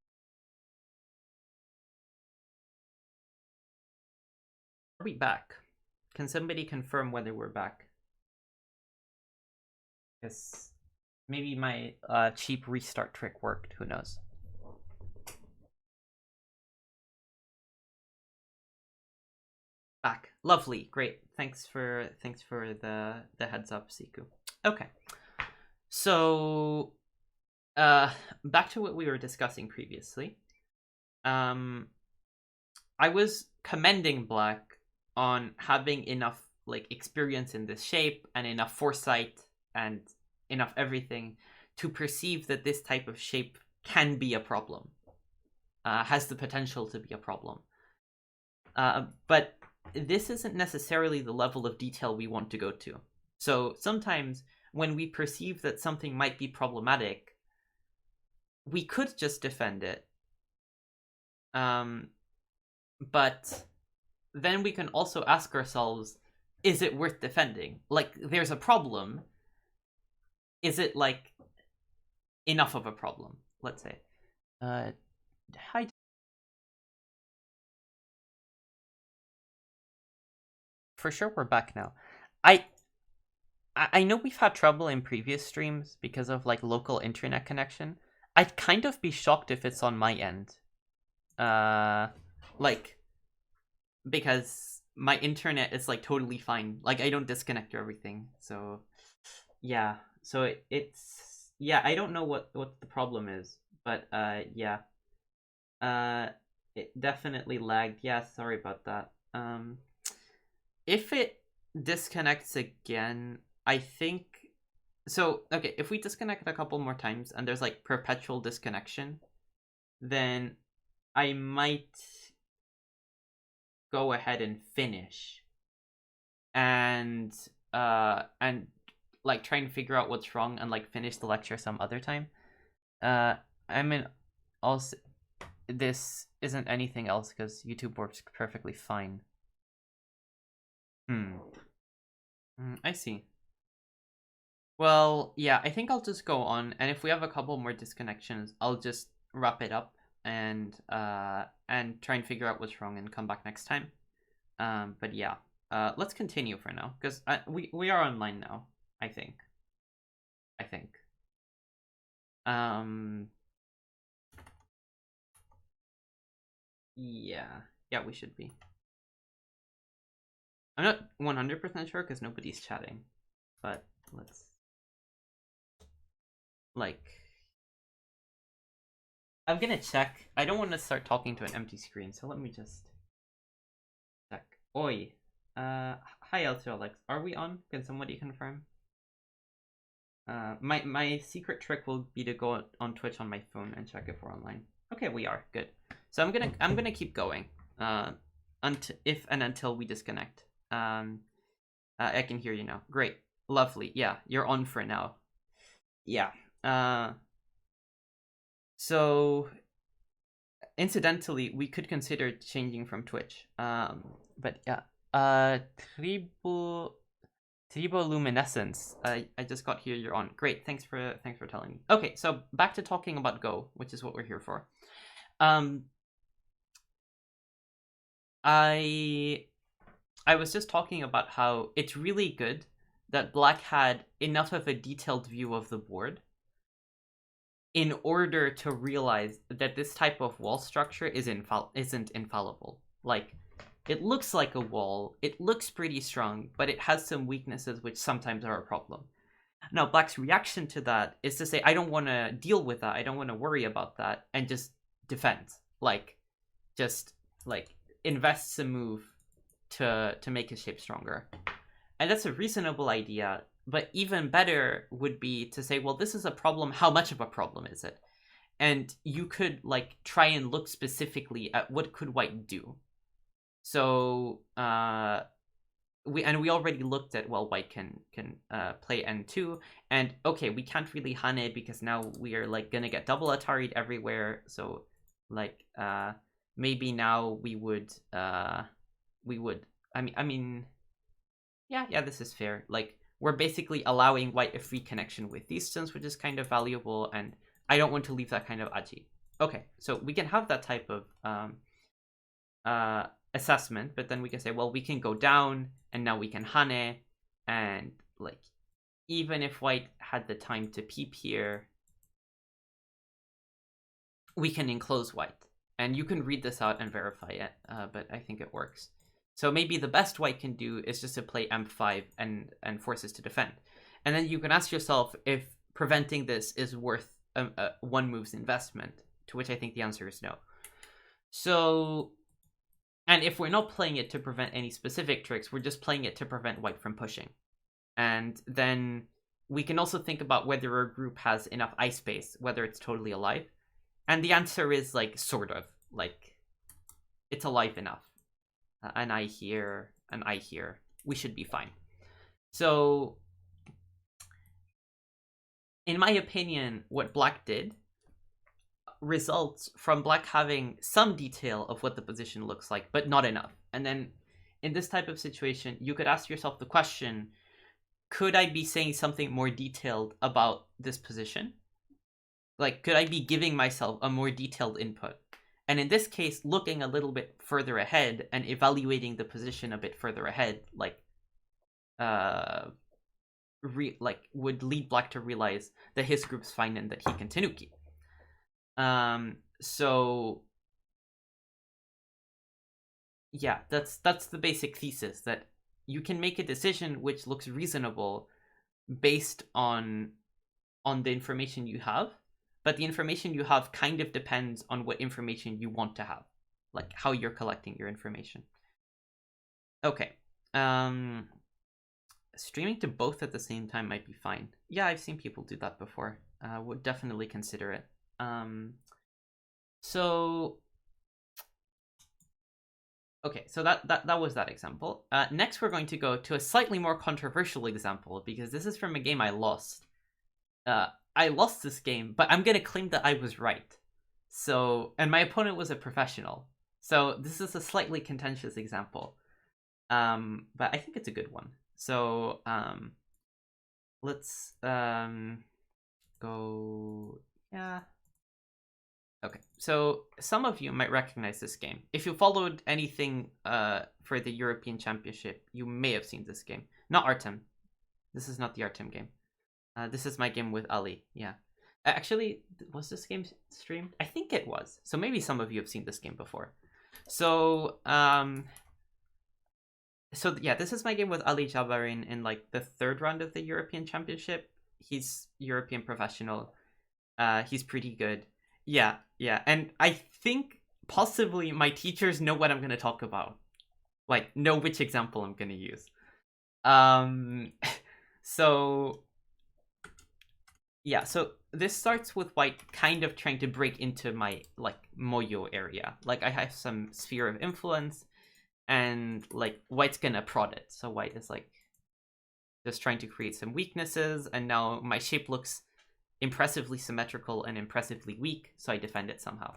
Are we back? Can somebody confirm whether we're back? Because maybe my cheap restart trick worked. Who knows? Back. Lovely. Great. Thanks for the heads up, Siku. Okay. So back to what we were discussing previously. I was commending Black on having enough like experience in this shape and enough foresight and enough everything to perceive that this type of shape can be a problem, has the potential to be a problem. But this isn't necessarily the level of detail we want to go to. So sometimes when we perceive that something might be problematic, we could just defend it. But then we can also ask ourselves, is it worth defending? Like, there's a problem. Is it, like, enough of a problem? Let's say. Hi. For sure we're back now. I know we've had trouble in previous streams because of, like, local internet connection. I'd kind of be shocked if it's on my end. Like, because my internet is like totally fine. Like I don't disconnect or everything. So yeah. So it's yeah, I don't know what the problem is, but yeah. It definitely lagged. Yeah, sorry about that. If it disconnects again, I think so okay, if we disconnect a couple more times and there's like perpetual disconnection, then I might go ahead and finish and like try and figure out what's wrong and like finish the lecture some other time. I mean, also this isn't anything else because YouTube works perfectly fine. I see. Well, yeah, I think I'll just go on, and if we have a couple more disconnections, I'll just wrap it up and try and figure out what's wrong and come back next time. But yeah, let's continue for now because we are online now. I think. Yeah, we should be. I'm not 100% sure because nobody's chatting, but let's like. I'm gonna check. I don't want to start talking to an empty screen, so let me just check. Oi. Hi Elto Alex. Are we on? Can somebody confirm? My secret trick will be to go on Twitch on my phone and check if we're online. Okay, we are. Good. So I'm gonna keep going. Until we disconnect. I can hear you now. Great. Lovely. Yeah, you're on for now. Yeah. So incidentally, we could consider changing from Twitch. But yeah. Triboluminescence. I just got here. You're on. Great. Thanks for telling me. Okay, so back to talking about Go, which is what we're here for. I was just talking about how it's really good that Black had enough of a detailed view of the board in order to realize that this type of wall structure isn't infallible. Like, it looks like a wall, it looks pretty strong, but it has some weaknesses which sometimes are a problem. Now, Black's reaction to that is to say, I don't want to deal with that, I don't want to worry about that, and just defend. Like, just, like, invest some move to make his shape stronger. And that's a reasonable idea, but even better would be to say, well, this is a problem, how much of a problem is it? And you could like try and look specifically at what could white do. So we already looked at, well, white can play N2, and okay, we can't really Hane because now we are like gonna get double Atari'd everywhere. So like maybe now we would I mean yeah, this is fair. Like we're basically allowing white a free connection with these stones, which is kind of valuable, and I don't want to leave that kind of aji. Okay, so we can have that type of assessment, but then we can say, well, we can go down, and now we can Hane, and like even if white had the time to peep here, we can enclose white. And you can read this out and verify it, but I think it works. So maybe the best white can do is just to play M5 and forces to defend. And then you can ask yourself if preventing this is worth one move's investment, to which I think the answer is no. So, and if we're not playing it to prevent any specific tricks, we're just playing it to prevent white from pushing. And then we can also think about whether a group has enough eye space, whether it's totally alive. And the answer is like, sort of. Like, it's alive enough. An eye here, an eye here. We should be fine. So, in my opinion, what black did results from black having some detail of what the position looks like, but not enough. And then, in this type of situation, you could ask yourself the question, could I be saying something more detailed about this position? Like, could I be giving myself a more detailed input? And in this case, looking a little bit further ahead and evaluating the position a bit further ahead, like, would lead black to realize that his group's fine and that he can Tanuki. So, yeah, that's the basic thesis, that you can make a decision which looks reasonable based on the information you have. But the information you have kind of depends on what information you want to have, like how you're collecting your information. Okay. Streaming to both at the same time might be fine. Yeah, I've seen people do that before. Would definitely consider it. So okay, so that was that example. Next, we're going to go to a slightly more controversial example, because this is from a game I lost. I lost this game, but I'm gonna claim that I was right. So, and my opponent was a professional. So this is a slightly contentious example. But I think it's a good one. So, let's go, yeah. Okay, so some of you might recognize this game. If you followed anything for the European Championship, you may have seen this game. Not Artem. This is not the Artem game. This is my game with Ali, yeah. Actually, was this game streamed? I think it was. So maybe some of you have seen this game before. So, yeah, this is my game with Ali Jabarin in like the third round of the European Championship. He's European professional. He's pretty good. Yeah. And I think possibly my teachers know what I'm going to talk about. Like, know which example I'm going to use. So... yeah, so this starts with white kind of trying to break into my, like, Moyo area. Like, I have some sphere of influence, and, like, white's gonna prod it. So white is, like, just trying to create some weaknesses, and now my shape looks impressively symmetrical and impressively weak, so I defend it somehow.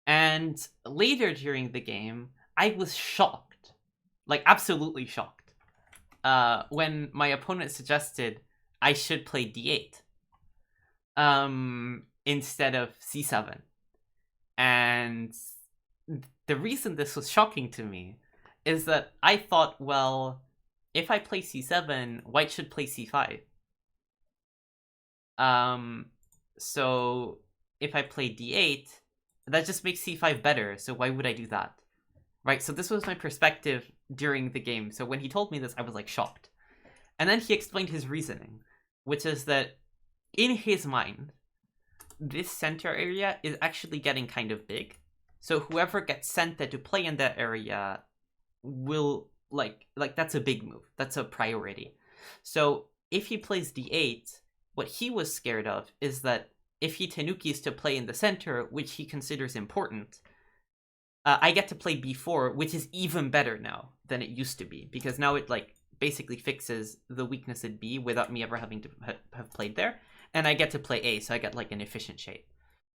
And later during the game, I was shocked. Like, absolutely shocked. When my opponent suggested I should play d8. Instead of c7. And the reason this was shocking to me is that I thought, well, if I play c7, white should play c5. So if I play d8, that just makes c5 better, so why would I do that? Right, so this was my perspective during the game. So when he told me this, I was like shocked. And then he explained his reasoning, which is that in his mind, this center area is actually getting kind of big. So whoever gets sent there to play in that area will like that's a big move. That's a priority. So if he plays d8, what he was scared of is that if he tenukis to play in the center, which he considers important, I get to play b4, which is even better now than it used to be, because now it like basically fixes the weakness at b without me ever having to have played there, and I get to play a, so I get like an efficient shape.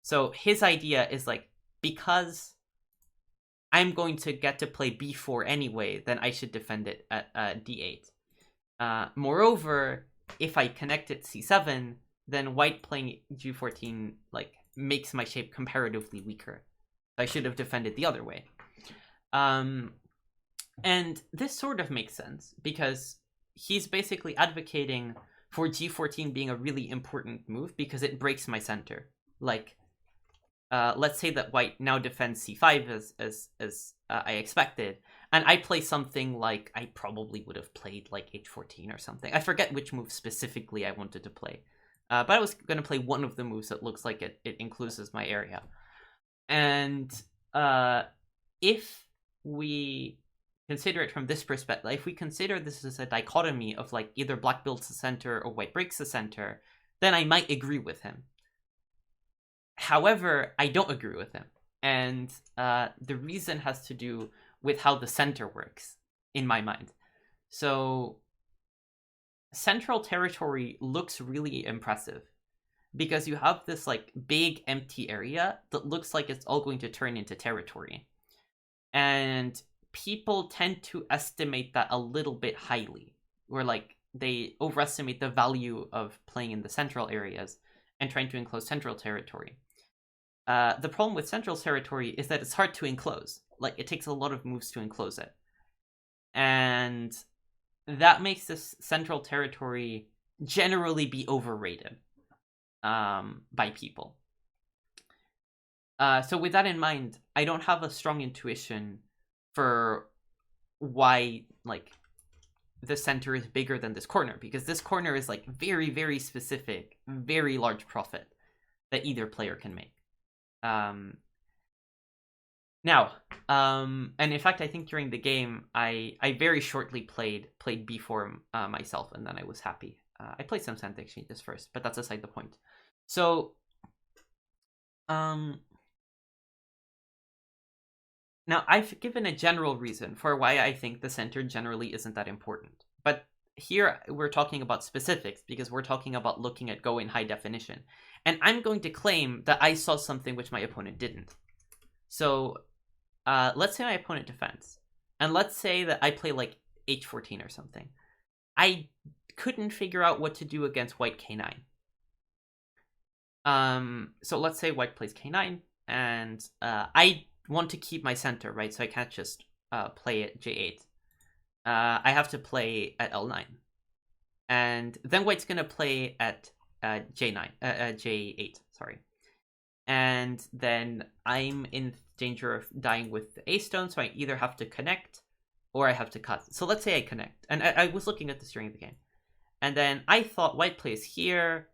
So his idea is like, because I'm going to get to play b4 anyway, then I should defend it at d8. Moreover, if I connect it c7, then white playing g14 like makes my shape comparatively weaker. I should have defended the other way. And this sort of makes sense, because he's basically advocating for g14 being a really important move because it breaks my center. Like, let's say that white now defends c5 as I expected, and I play something like, I probably would have played like h14 or something. I forget which move specifically I wanted to play. But I was going to play one of the moves that looks like it encloses my area. And if we consider it from this perspective, if we consider this as a dichotomy of like either black builds the center or white breaks the center, then I might agree with him. However, I don't agree with him. And the reason has to do with how the center works, in my mind. So central territory looks really impressive, because you have this like big empty area that looks like it's all going to turn into territory. And people tend to estimate that a little bit highly, where like they overestimate the value of playing in the central areas and trying to enclose central territory. The problem with central territory is that it's hard to enclose. Like, it takes a lot of moves to enclose it. And that makes this central territory generally be overrated by people. So with that in mind, I don't have a strong intuition for why like the center is bigger than this corner, because this corner is like very, very specific, very large profit that either player can make. Now, and in fact, I think during the game, I very shortly played b4 myself, and then I was happy. I played some center exchanges first, but that's aside the point. So, now I've given a general reason for why I think the center generally isn't that important. But here we're talking about specifics, because we're talking about looking at Go in high definition. And I'm going to claim that I saw something which my opponent didn't. So let's say my opponent defends. And let's say that I play like h14 or something. I couldn't figure out what to do against white k9. So let's say white plays k9, and I want to keep my center, right? So I can't just play at j8. I have to play at l9. And then white's going to play at j8, sorry. And then I'm in danger of dying with the a stone, so I either have to connect or I have to cut. So let's say I connect. And I was looking at this during the game. And then I thought white plays here.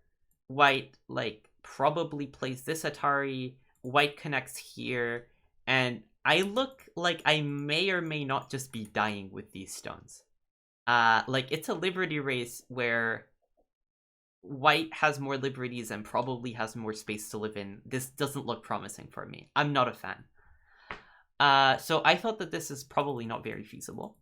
White, like, probably plays this Atari. White connects here. And I look like I may or may not just be dying with these stones. Like, it's a liberty race where white has more liberties and probably has more space to live in. This doesn't look promising for me. I'm not a fan. So I thought that this is probably not very feasible.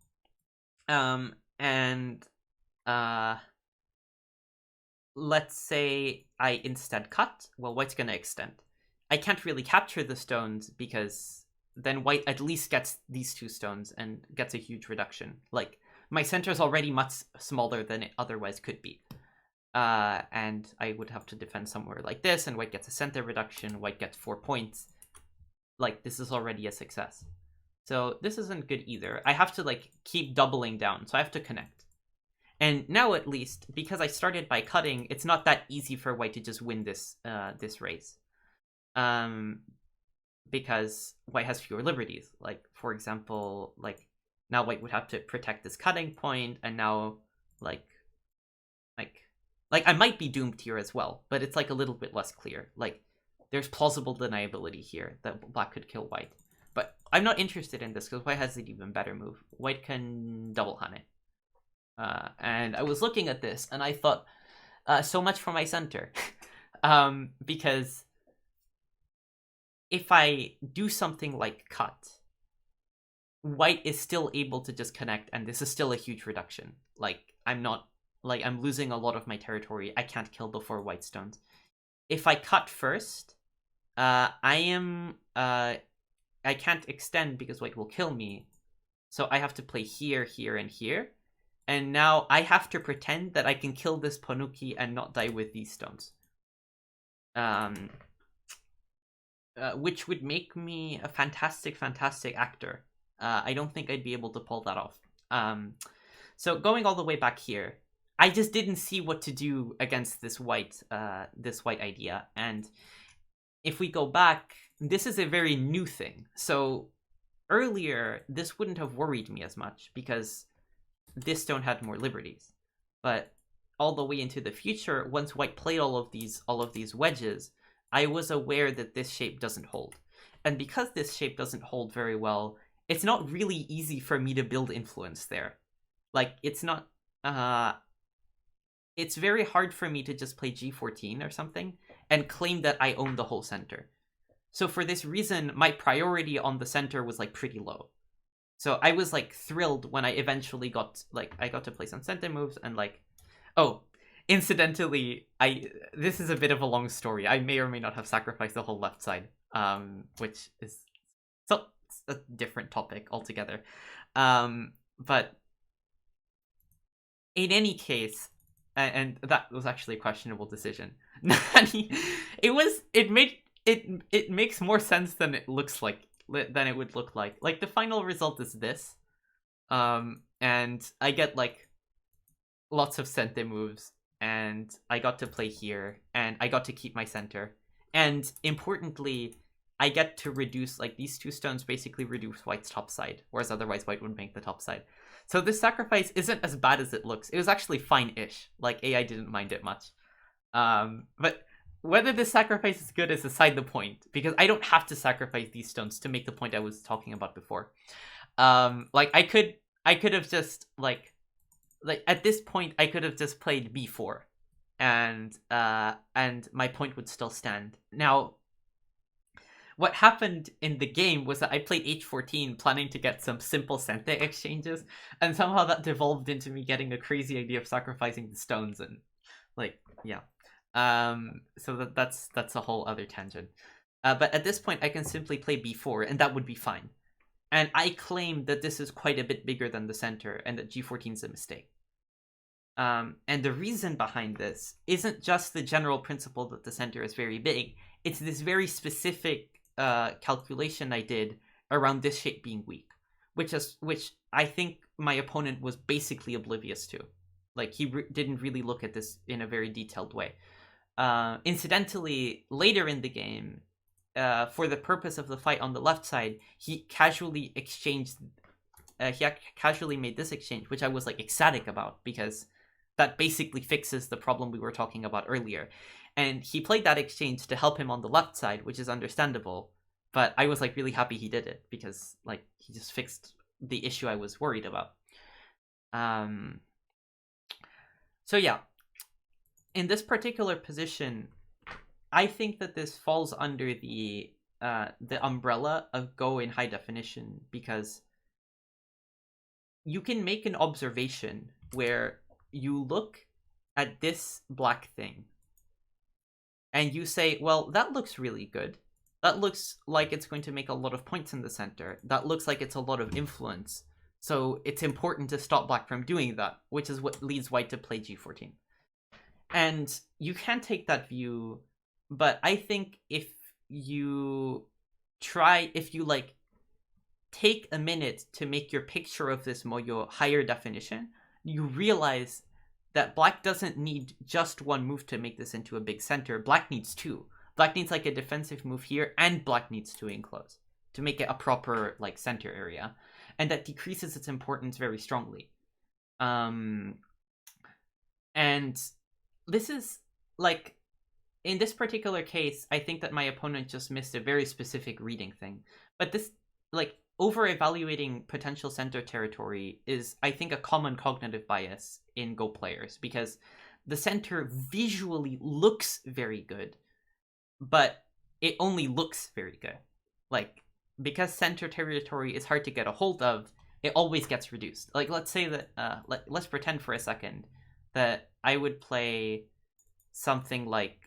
Let's say I instead cut. Well, white's gonna extend. I can't really capture the stones, because then white at least gets these two stones and gets a huge reduction. Like, my center is already much smaller than it otherwise could be. And I would have to defend somewhere like this, and white gets a center reduction, white gets 4 points. Like, this is already a success. So this isn't good either. I have to, like, keep doubling down, so I have to connect. And now, at least, because I started by cutting, it's not that easy for white to just win this this race. Because white has fewer liberties. Like, for example, like, now white would have to protect this cutting point, and now, like I might be doomed here as well, but it's like a little bit less clear. Like, there's plausible deniability here that black could kill white. But I'm not interested in this because white has an even better move. White can double hunt it. And I was looking at this and I thought, so much for my center. Because if I do something like cut, white is still able to just connect, and this is still a huge reduction. Like, I'm losing a lot of my territory. I can't kill before white stones. If I cut first, I can't extend because white will kill me. So I have to play here, here, and here. And now I have to pretend that I can kill this Ponuki and not die with these stones. Which would make me a fantastic, fantastic actor. I don't think I'd be able to pull that off. So going all the way back here, I just didn't see what to do against this white idea. And if we go back, this is a very new thing. So earlier, this wouldn't have worried me as much because this stone had more liberties. But all the way into the future, once white played all of these wedges, I was aware that this shape doesn't hold. And because this shape doesn't hold very well, it's not really easy for me to build influence there. Like, it's not... it's very hard for me to just play g14 or something and claim that I own the whole center. So for this reason, my priority on the center was, like, pretty low. So I was, like, thrilled when I eventually got to play some center moves and, like... Oh, incidentally, this is a bit of a long story. I may or may not have sacrificed the whole left side, which is a different topic altogether. But in any case, and that was actually a questionable decision. It makes more sense than it looks like, than it would look like. Like, the final result is this, and I get, like, lots of center moves, and I got to play here, and I got to keep my center, and importantly, I get to reduce, like, these two stones basically reduce white's top side, whereas otherwise white would make the top side. So this sacrifice isn't as bad as it looks. It was actually fine-ish. Like, AI didn't mind it much. But whether this sacrifice is good is beside the point, because I don't have to sacrifice these stones to make the point I was talking about before. Like, I could have just, like at this point, I could have just played b4, and my point would still stand. Now, what happened in the game was that I played h14 planning to get some simple center exchanges, and somehow that devolved into me getting a crazy idea of sacrificing the stones, and, like, yeah. So that's a whole other tangent. But at this point, I can simply play b4, and that would be fine. And I claim that this is quite a bit bigger than the center, and that g14 is a mistake. And the reason behind this isn't just the general principle that the center is very big. It's this very specific calculation I did around this shape being weak, which I think my opponent was basically oblivious to. Like, he didn't really look at this in a very detailed way. Incidentally, later in the game, for the purpose of the fight on the left side, he casually made this exchange, which I was, like, ecstatic about, because that basically fixes the problem we were talking about earlier. And he played that exchange to help him on the left side, which is understandable. But I was, like, really happy he did it, because, like, he just fixed the issue I was worried about. So yeah, in this particular position, I think that this falls under the umbrella of Go in high definition, because you can make an observation where you look at this black thing and you say, well, that looks really good. That looks like it's going to make a lot of points in the center. That looks like it's a lot of influence. So it's important to stop black from doing that, which is what leads white to play g14. And you can take that view, but I think if you like, take a minute to make your picture of this Moyo higher definition, you realize that black doesn't need just one move to make this into a big center. Black needs two. Black needs, like, a defensive move here, and black needs to enclose to make it a proper, like, center area. And that decreases its importance very strongly. And this is, like, in this particular case, I think that my opponent just missed a very specific reading thing. But this like over evaluating potential center territory is, I think, a common cognitive bias in Go players, because the center visually looks very good, but it only looks very good. Like, because center territory is hard to get a hold of, it always gets reduced. Like, let's say that let's pretend for a second that I would play something like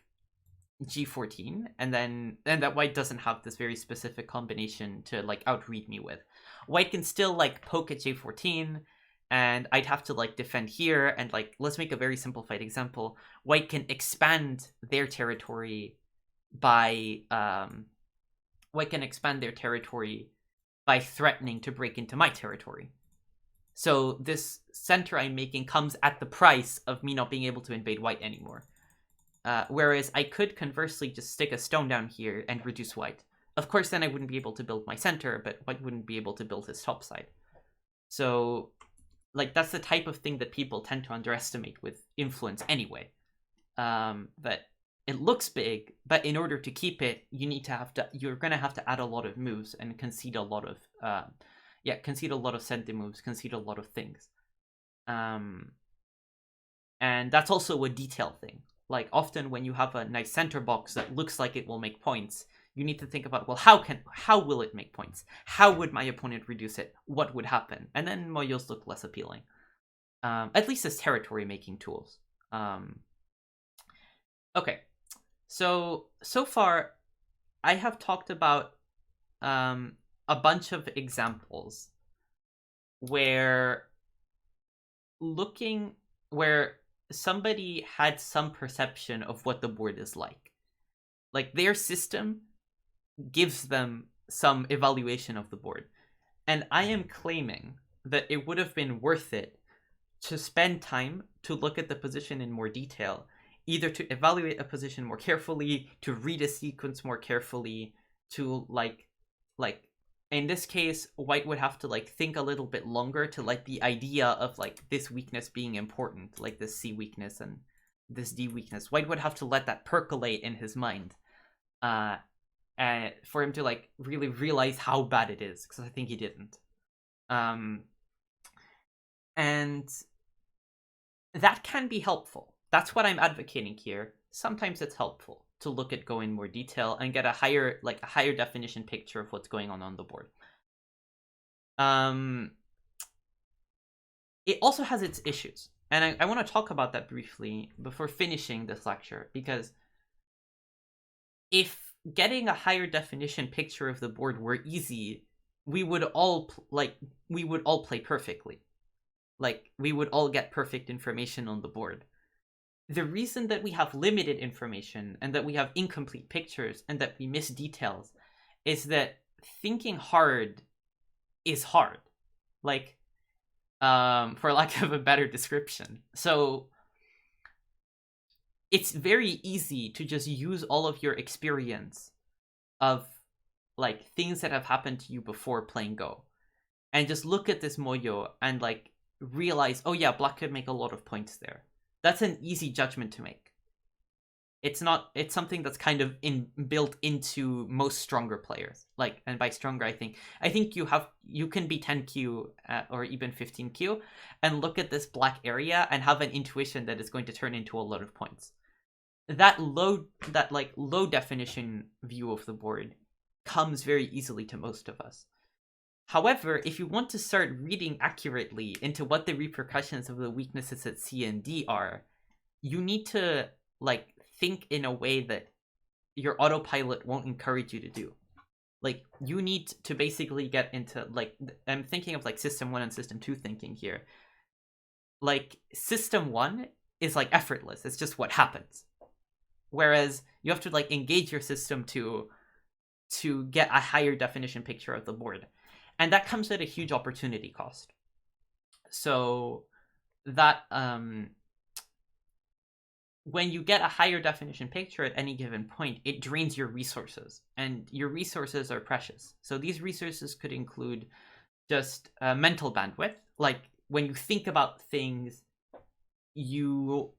g14, and that white doesn't have this very specific combination to like outread me with. White can still like poke at j14, and I'd have to like defend here, and like, let's make a very simplified example. White can expand their territory by threatening to break into my territory. So this center I'm making comes at the price of me not being able to invade white anymore. Whereas I could conversely just stick a stone down here and reduce white. Of course, then I wouldn't be able to build my center, but white wouldn't be able to build his top side. So, like, that's the type of thing that people tend to underestimate with influence anyway. That it looks big, but in order to keep it, you're gonna have to add a lot of moves and concede a lot of center moves, concede a lot of things. And that's also a detail thing. Like, often when you have a nice center box that looks like it will make points, you need to think about, well, how will it make points? How would my opponent reduce it? What would happen? And then moyos look less appealing. At least as territory making tools. Okay. So far, I have talked about a bunch of examples where somebody had some perception of what the board is like. Like, their system gives them some evaluation of the board. And I am claiming that it would have been worth it to spend time to look at the position in more detail, either to evaluate a position more carefully, to read a sequence more carefully, to like in this case, white would have to like think a little bit longer to like the idea of like this weakness being important, like this C weakness and this D weakness. White would have to let that percolate in his mind, and for him to like really realize how bad it is, because I think he didn't. And that can be helpful. That's what I'm advocating here. Sometimes it's helpful to look at Go in more detail and get a higher definition picture of what's going on the board. It also has its issues, and I want to talk about that briefly before finishing this lecture, because if getting a higher definition picture of the board were easy, we would all play perfectly. Like, we would all get perfect information on the board. The reason that we have limited information and that we have incomplete pictures and that we miss details is that thinking hard is hard. Like, for lack of a better description. So it's very easy to just use all of your experience of like things that have happened to you before playing Go and just look at this moyo and like realize, oh yeah, black could make a lot of points there. That's an easy judgment to make. It's something that's kind of built into most stronger players. Like, and by stronger, I think you can be 10Q or even 15Q and look at this black area and have an intuition that it's going to turn into a lot of points. That low definition view of the board comes very easily to most of us. However, if you want to start reading accurately into what the repercussions of the weaknesses at C and D are, you need to like think in a way that your autopilot won't encourage you to do. Like, you need to basically get into, like, I'm thinking of like system 1 and system 2 thinking here. Like, system 1 is like effortless, it's just what happens. Whereas you have to like engage your system to get a higher definition picture of the board. And that comes at a huge opportunity cost. So that when you get a higher definition picture at any given point, it drains your resources, and your resources are precious. So these resources could include just mental bandwidth. Like, when you think about things, you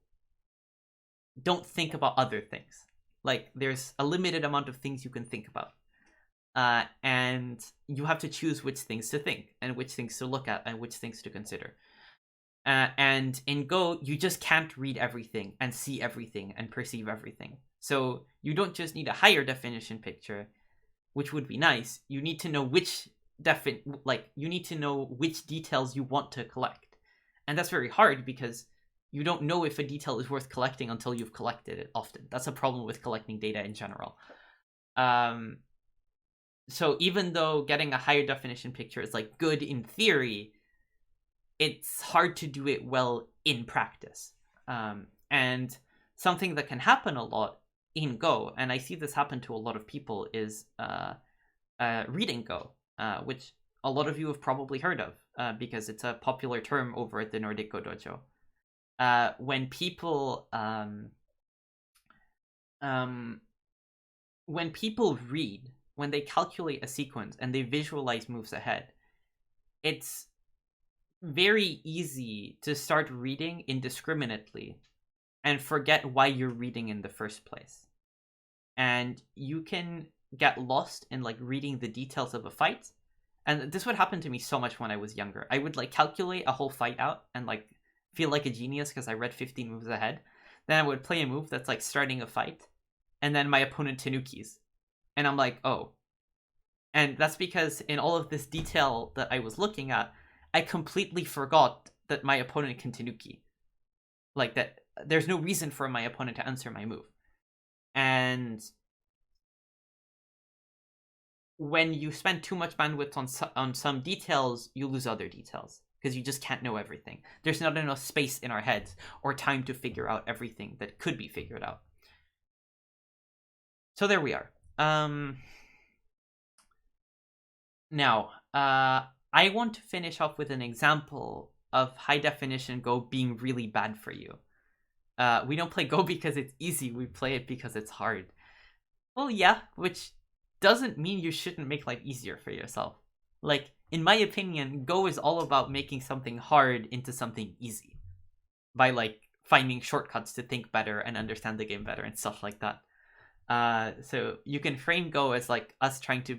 don't think about other things. Like, there's a limited amount of things you can think about. and you have to choose which things to think and which things to look at and which things to consider. And in Go, you just can't read everything and see everything and perceive everything. So you don't just need a higher definition picture, which would be nice. You need to know which you need to know which details you want to collect. And that's very hard because you don't know if a detail is worth collecting until you've collected it often. That's a problem with collecting data in general. So even though getting a higher definition picture is like good in theory, it's hard to do it well in practice. And something that can happen a lot in Go, and I see this happen to a lot of people, is reading Go, which a lot of you have probably heard of because it's a popular term over at the Nordic Go Dojo. When people read, when they calculate a sequence and they visualize moves ahead, it's very easy to start reading indiscriminately and forget why you're reading in the first place. And you can get lost in like reading the details of a fight. And this would happen to me so much when I was younger. I would like calculate a whole fight out and like feel like a genius because I read 15 moves ahead. Then I would play a move that's like starting a fight, and then my opponent tanukis. And I'm like, oh. And that's because in all of this detail that I was looking at, I completely forgot that my opponent can tanuki. Like that there's no reason for my opponent to answer my move. And when you spend too much bandwidth on some details, you lose other details because you just can't know everything. There's not enough space in our heads or time to figure out everything that could be figured out. So there we are. Now, I want to finish off with an example of high definition Go being really bad for you. We don't play Go because it's easy, we play it because it's hard. Well, yeah, which doesn't mean you shouldn't make life easier for yourself. Like, in my opinion, Go is all about making something hard into something easy. By, like, finding shortcuts to think better and understand the game better and stuff like that. So you can frame Go as, like, us trying to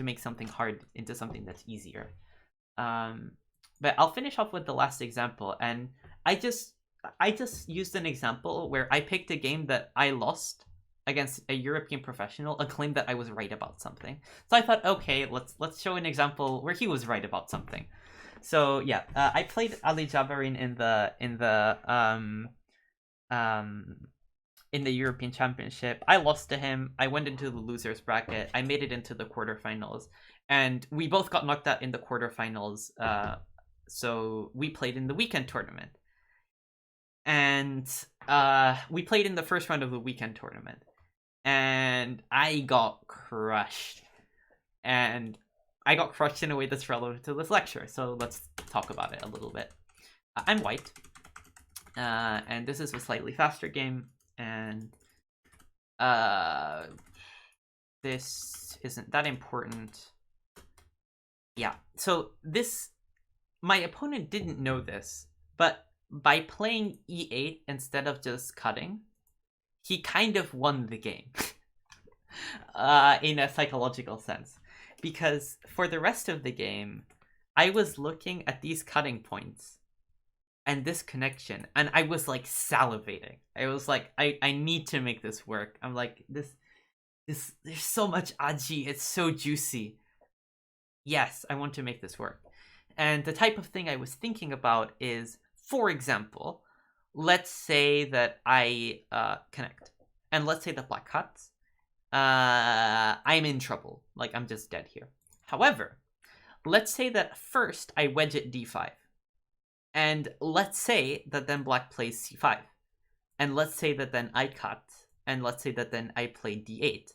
make something hard into something that's easier. But I'll finish off with the last example, and I just used an example where I picked a game that I lost against a European professional, a claim that I was right about something. So I thought, okay, let's show an example where he was right about something. So yeah, I played Ali Jabarin in the European Championship. I lost to him. I went into the losers bracket. I made it into the quarterfinals, and we both got knocked out in the quarterfinals. So we played in the weekend tournament, and we played in the first round of the weekend tournament, and I got crushed. And I got crushed in a way that's relevant to this lecture. So let's talk about it a little bit. I'm white, and this is a slightly faster game. And this isn't that important. Yeah, so my opponent didn't know this, but by playing e8 instead of just cutting, he kind of won the game. In a psychological sense. Because for the rest of the game, I was looking at these cutting points and this connection, and I was like salivating. I was like, I need to make this work. I'm like, this there's so much aji, it's so juicy. Yes, I want to make this work. And the type of thing I was thinking about is, for example, let's say that I connect, and let's say that black cuts. I'm in trouble. Like, I'm just dead here. However, let's say that first I wedge at d5. And let's say that then black plays c5. And let's say that then I cut. And let's say that then I play d8.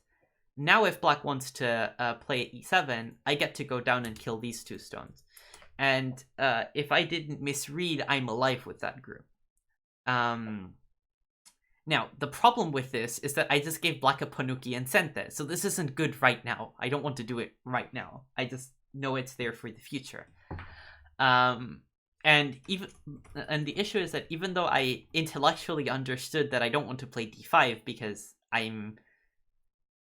Now if black wants to play e7, I get to go down and kill these two stones. And if I didn't misread, I'm alive with that group. Now, the problem with this is that I just gave black a Panuki and Sente, so this isn't good right now. I don't want to do it right now. I just know it's there for the future. And the issue is that even though I intellectually understood that I don't want to play d5 because I'm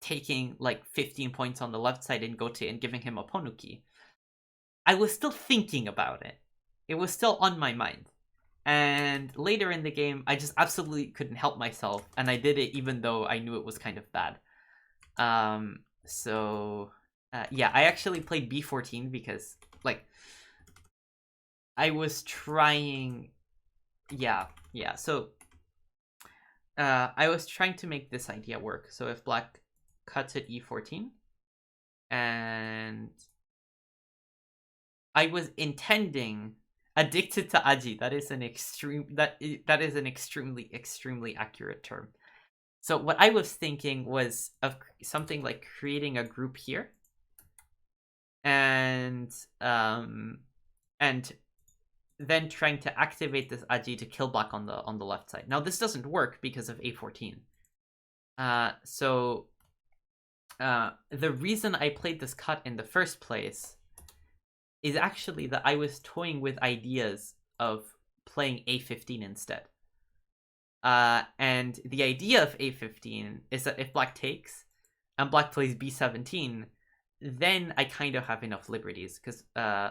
taking like 15 points on the left side in Gote and giving him a Ponuki, I was still thinking about it. It was still on my mind. And later in the game, I just absolutely couldn't help myself, and I did it even though I knew it was kind of bad. Yeah, I actually played B14 because, like, I was trying... Yeah. So, I was trying to make this idea work. So if black cuts at E14, and I was intending addicted to Aji. That is an extremely accurate term. So what I was thinking was of something like creating a group here, and then trying to activate this Aji to kill black on the left side. Now this doesn't work because of A14. The reason I played this cut in the first place is actually that I was toying with ideas of playing A15 instead. And the idea of A15 is that if black takes and black plays B17, then I kind of have enough liberties because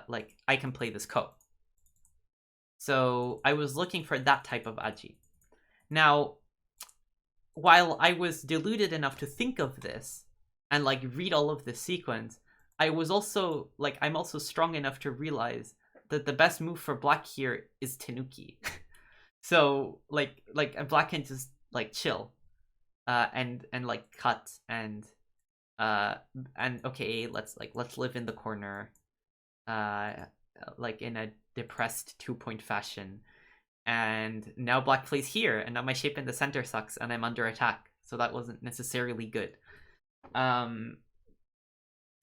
like I can play this ko. So I was looking for that type of Aji. Now, while I was deluded enough to think of this and like read all of this sequence, I was also like, I'm also strong enough to realize that the best move for black here is Tenuki. So like black can just like chill, and like cut and okay, let's live in the corner, like in a depressed 2-point fashion. And now black plays here, and now my shape in the center sucks, and I'm under attack. So that wasn't necessarily good.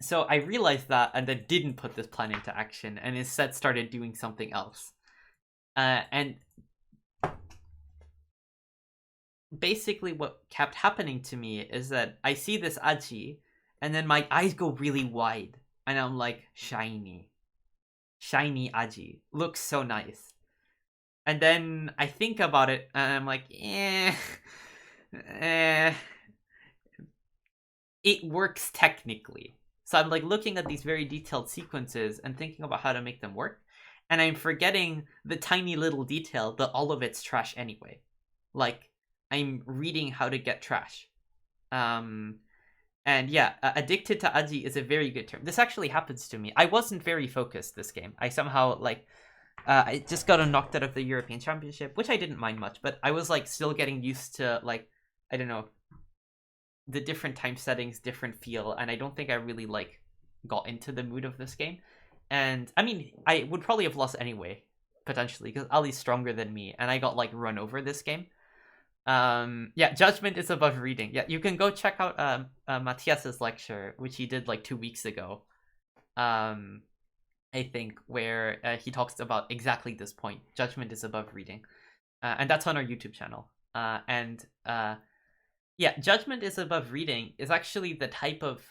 So I realized that, and then didn't put this plan into action, and instead started doing something else. And basically what kept happening to me is that I see this Aji, and then my eyes go really wide, and I'm like, shiny Aji, looks so nice. And then I think about it, and I'm like, it works technically. So I'm like looking at these very detailed sequences and thinking about how to make them work, and I'm forgetting the tiny little detail that all of it's trash anyway. Like, I'm reading how to get trash. And yeah, addicted to Aji is a very good term. This actually happens to me. I wasn't very focused this game. I somehow, like, I just got knocked out of the European Championship, which I didn't mind much, but I was, like, still getting used to, like, I don't know, the different time settings, different feel, and I don't think I really, like, got into the mood of this game. And, I mean, I would probably have lost anyway, potentially, because Ali's stronger than me, and I got, like, run over this game. Yeah, judgment is above reading. Yeah, you can go check out Matthias's lecture, which he did like 2 weeks ago, I think, where he talks about exactly this point. Judgment is above reading, and that's on our YouTube channel. Yeah, judgment is above reading is actually the type of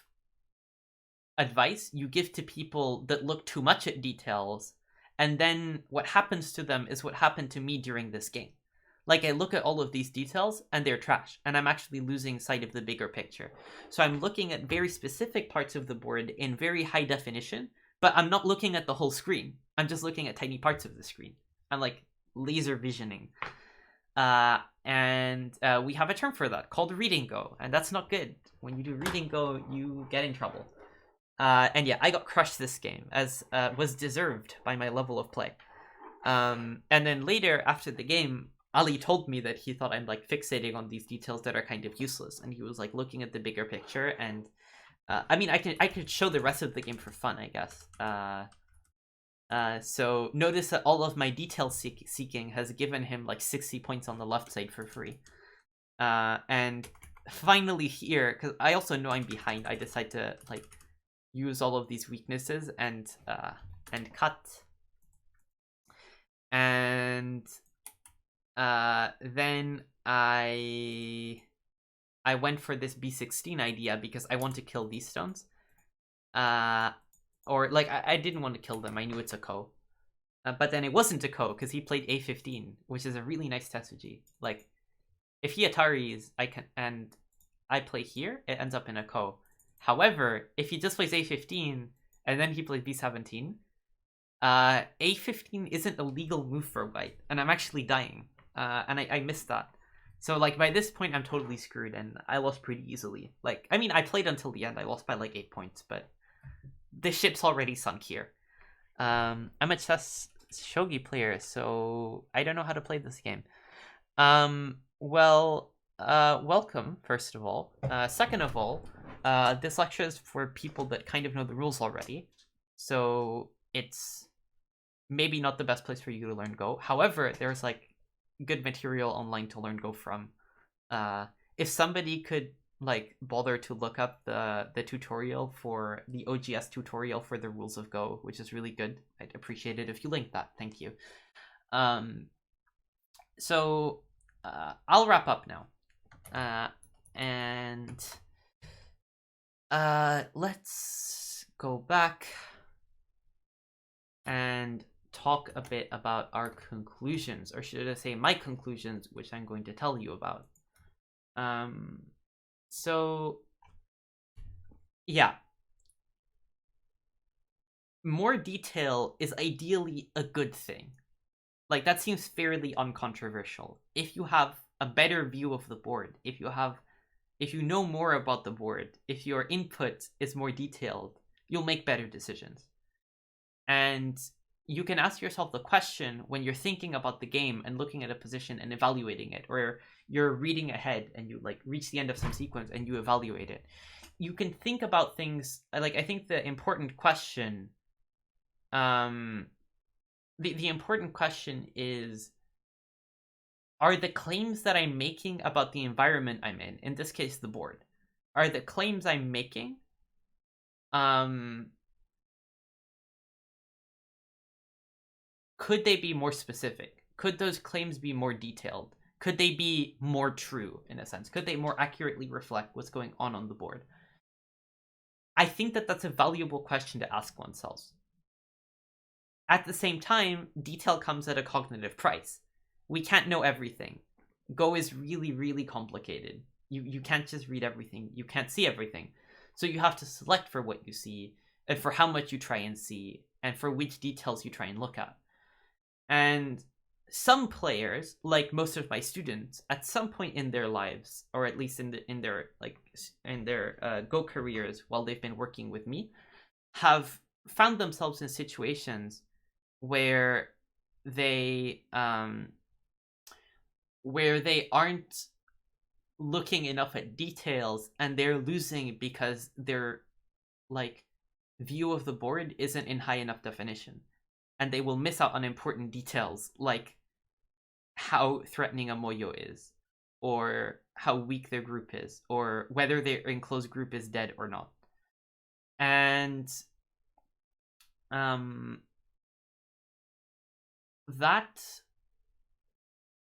advice you give to people that look too much at details, and then what happens to them is what happened to me during this game. Like, I look at all of these details, and they're trash, and I'm actually losing sight of the bigger picture. So I'm looking at very specific parts of the board in very high definition, but I'm not looking at the whole screen. I'm just looking at tiny parts of the screen. I'm, like, laser visioning. And we have a term for that, called reading go, and that's not good. When you do reading go, you get in trouble. And yeah, I got crushed this game, as was deserved by my level of play. And then later, after the game, Ali told me that he thought I'm like fixating on these details that are kind of useless, and he was like looking at the bigger picture. And I mean, I could show the rest of the game for fun, I guess. So notice that all of my detail seeking has given him like 60 points on the left side for free. And finally here, because I also know I'm behind, I decide to like use all of these weaknesses and cut. And then I went for this B16 idea because I want to kill these stones. Or like I didn't want to kill them. I knew it's a ko. But then it wasn't a ko because he played A15, which is a really nice Tetsuji. Like, if he Ataris, I I play here, it ends up in a ko. However, if he just plays a15 and then he plays b17, a15 isn't a legal move for white, and I'm actually dying, and I missed that. So like by this point, I'm totally screwed, and I lost pretty easily. Like, I mean, I played until the end. I lost by like 8 points, but the ship's already sunk here. I'm a chess shogi player, so I don't know how to play this game. Well, welcome, first of all. Second of all, this lecture is for people that kind of know the rules already, so it's maybe not the best place for you to learn Go. However, there's like good material online to learn Go from. If somebody could like bother to look up the tutorial for the OGS tutorial for the rules of Go, which is really good, I'd appreciate it if you link that. Thank you. So I'll wrap up now, and let's go back and talk a bit about our conclusions, or should I say my conclusions, which I'm going to tell you about. So yeah, more detail is ideally a good thing. Like, that seems fairly uncontroversial. If you have a better view of the board, if you know more about the board, if your input is more detailed, you'll make better decisions. And you can ask yourself the question when you're thinking about the game and looking at a position and evaluating it, or you're reading ahead and you like reach the end of some sequence and you evaluate it. You can think about things like, I think the important question, the important question is, are the claims that I'm making about the environment I'm in this case the board, are the claims I'm making could they be more specific? Could those claims be more detailed? Could they be more true, in a sense? Could they more accurately reflect what's going on the board? I think that that's a valuable question to ask oneself. At the same time, detail comes at a cognitive price. We can't know everything. Go is really, really complicated. You can't just read everything. You can't see everything. So you have to select for what you see, and for how much you try and see, and for which details you try and look at. And some players, like most of my students, at some point in their lives, or at least in their Go careers while they've been working with me, have found themselves in situations where they aren't looking enough at details, and they're losing because their like view of the board isn't in high enough definition. And they will miss out on important details, like how threatening a Moyo is, or how weak their group is, or whether their enclosed group is dead or not. And that,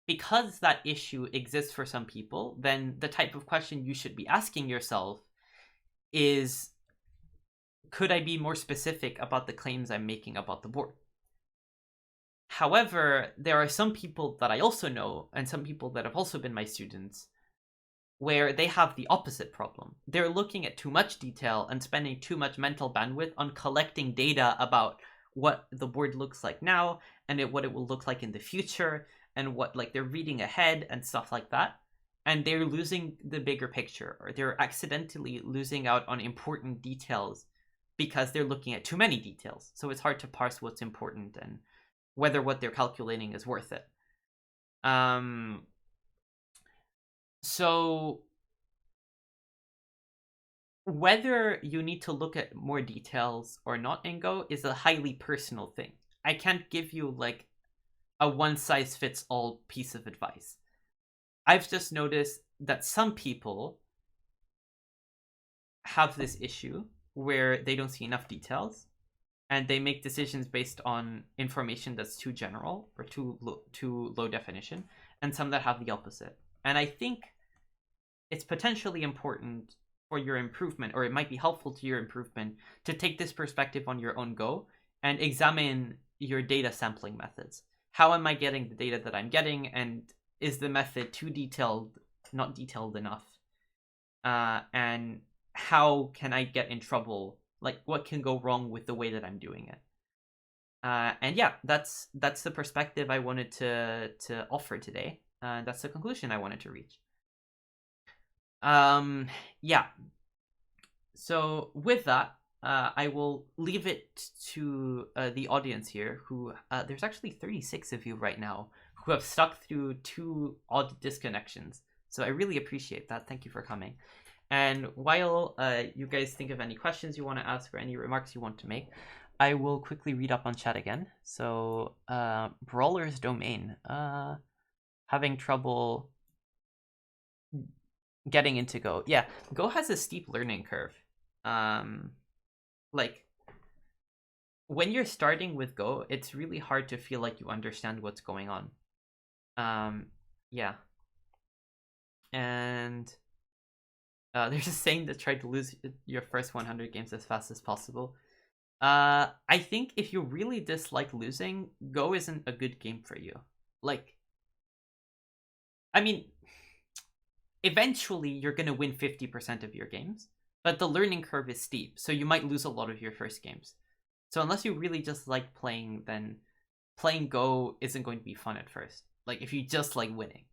because that issue exists for some people, then the type of question you should be asking yourself is, could I be more specific about the claims I'm making about the board? However, there are some people that I also know, and some people that have also been my students, where they have the opposite problem. They're looking at too much detail and spending too much mental bandwidth on collecting data about what the board looks like now, and what it will look like in the future, and what, like, they're reading ahead and stuff like that. And they're losing the bigger picture, or they're accidentally losing out on important details because they're looking at too many details. So it's hard to parse what's important and whether what they're calculating is worth it. So whether you need to look at more details or not in Go is a highly personal thing. I can't give you like a one-size-fits-all piece of advice. I've just noticed that some people have this issue where they don't see enough details, and they make decisions based on information that's too general or too low definition, and some that have the opposite. And I think it's potentially important for your improvement, or it might be helpful to your improvement, to take this perspective on your own Go and examine your data sampling methods. How am I getting the data that I'm getting, and is the method too detailed, not detailed enough? and how can I get in trouble? Like, what can go wrong with the way that I'm doing it? And yeah, that's the perspective I wanted to offer today. That's the conclusion I wanted to reach. Yeah. So with that, I will leave it to the audience here, who there's actually 36 of you right now who have stuck through 2 odd disconnections. So I really appreciate that. Thank you for coming. And while you guys think of any questions you want to ask or any remarks you want to make, I will quickly read up on chat again. So, Brawler's Domain, having trouble getting into Go. Yeah, Go has a steep learning curve. Like, when you're starting with Go, it's really hard to feel like you understand what's going on. Yeah. And there's a saying that try to lose your first 100 games as fast as possible. I think if you really dislike losing, Go isn't a good game for you. Like, I mean, eventually you're gonna win 50% of your games, but the learning curve is steep, so you might lose a lot of your first games. So unless you really just like playing, then playing Go isn't going to be fun at first. Like, if you just like winning.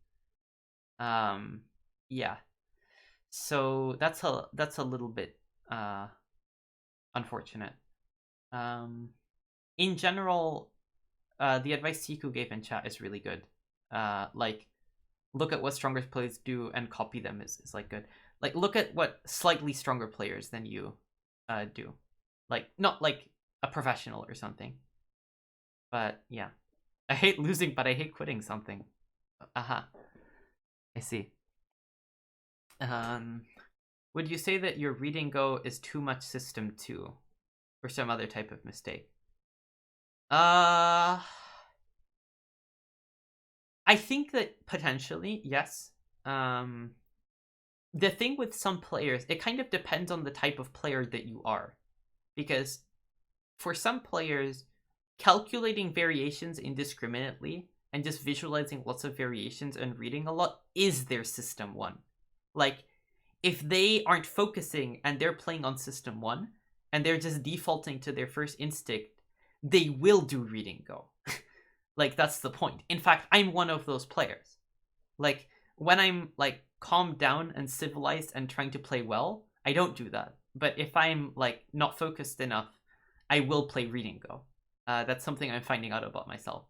Yeah. So that's a little bit unfortunate. In general, the advice Tiku gave in chat is really good. Like, look at what stronger players do and copy them is like good. Like, look at what slightly stronger players than you do. Like, not like a professional or something. But yeah. I hate losing, but I hate quitting something. Aha. I see. Would you say that your reading Go is too much System 2? Or some other type of mistake? I think that potentially, yes. The thing with some players, it kind of depends on the type of player that you are. Because for some players, calculating variations indiscriminately and just visualizing lots of variations and reading a lot is their System 1. Like, if they aren't focusing and they're playing on System 1 and they're just defaulting to their first instinct, they will do reading Go. Like, that's the point. In fact, I'm one of those players. Like, when I'm like calmed down and civilized and trying to play well, I don't do that. But if I'm like not focused enough, I will play reading Go. That's something I'm finding out about myself.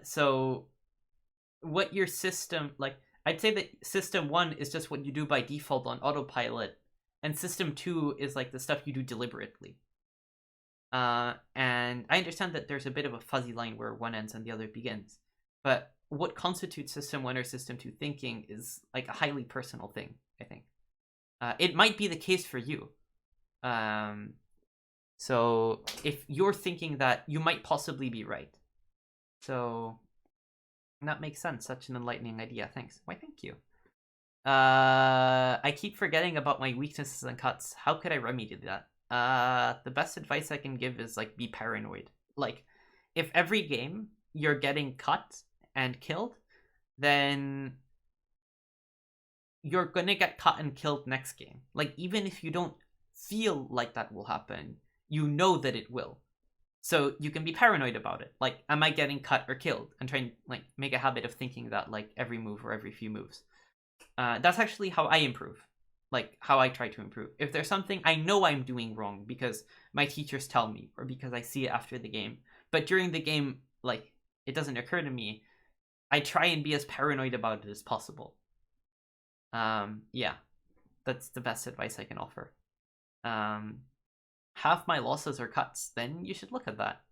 So what your system, like, I'd say that System 1 is just what you do by default on autopilot, and System 2 is like the stuff you do deliberately. And I understand that there's a bit of a fuzzy line where one ends and the other begins, but what constitutes System 1 or System 2 thinking is like a highly personal thing, I think. It might be the case for you. So if you're thinking that, you might possibly be right. So that makes sense. Such an enlightening idea. Thanks. Why, thank you. I keep forgetting about my weaknesses and cuts. How could I remedy that? The best advice I can give is like, be paranoid. Like, if every game you're getting cut and killed, then you're gonna get cut and killed next game. Like, even if you don't feel like that will happen, you know that it will. So you can be paranoid about it. Like, am I getting cut or killed? And try and like make a habit of thinking that like every move or every few moves. That's actually how I improve. Like, how I try to improve. If there's something I know I'm doing wrong because my teachers tell me, or because I see it after the game, but during the game, like, it doesn't occur to me, I try and be as paranoid about it as possible. Yeah, that's the best advice I can offer. Half my losses are cuts, then you should look at that.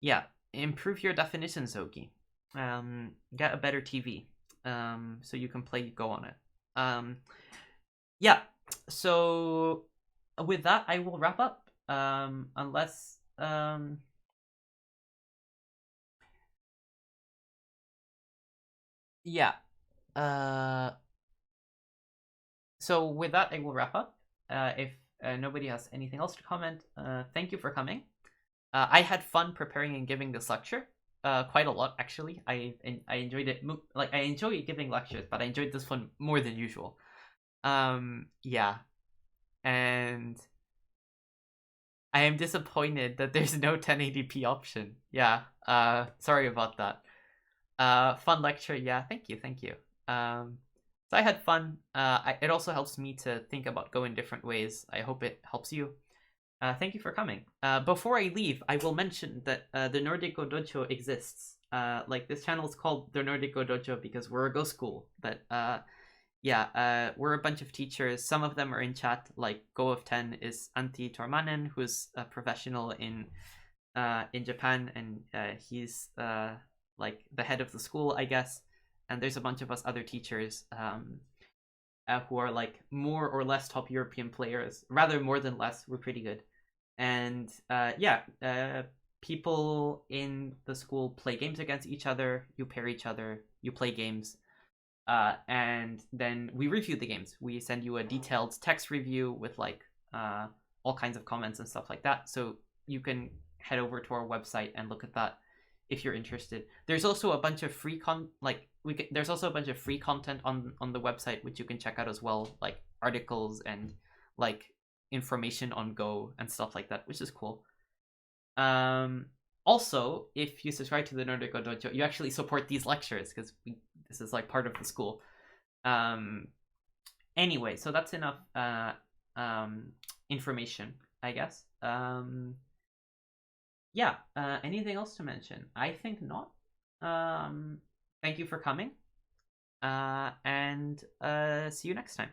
Yeah, improve your definition, Zogi. Get a better TV, so you can play Go on it. Yeah, so with that, I will wrap up. Unless yeah. So with that, I will wrap up. If nobody has anything else to comment, thank you for coming. I had fun preparing and giving this lecture. quite a lot actually. I enjoyed it. Like I enjoy giving lectures, but I enjoyed this one more than usual. Yeah, and I am disappointed that there's no 1080p option. Yeah. Sorry about that. Fun lecture. Yeah. Thank you. Thank you. So I had fun. It also helps me to think about Go in different ways. I hope it helps you. Thank you for coming. Before I leave, I will mention that the Nordic Go Dojo exists. Like this channel is called the Nordic Go Dojo because we're a Go school. But yeah, we're a bunch of teachers. Some of them are in chat. Like Go of 10 is Antti Tormanen, who's a professional in Japan, and he's like the head of the school, I guess. And there's a bunch of us other teachers who are like more or less top European players. Rather more than less. We're pretty good. And yeah, people in the school play games against each other. You pair each other. You play games. And then we review the games. We send you a detailed text review with like all kinds of comments and stuff like that. So you can head over to our website and look at that if you're interested. There's also a bunch of free there's also a bunch of free content on the website which you can check out as well, like articles and like information on Go and stuff like that, which is cool. Also, if you subscribe to the Nordic Go Dojo, you actually support these lectures because this is like part of the school. Anyway, so that's enough information, I guess. Yeah, anything else to mention? I think not. Thank you for coming. And see you next time.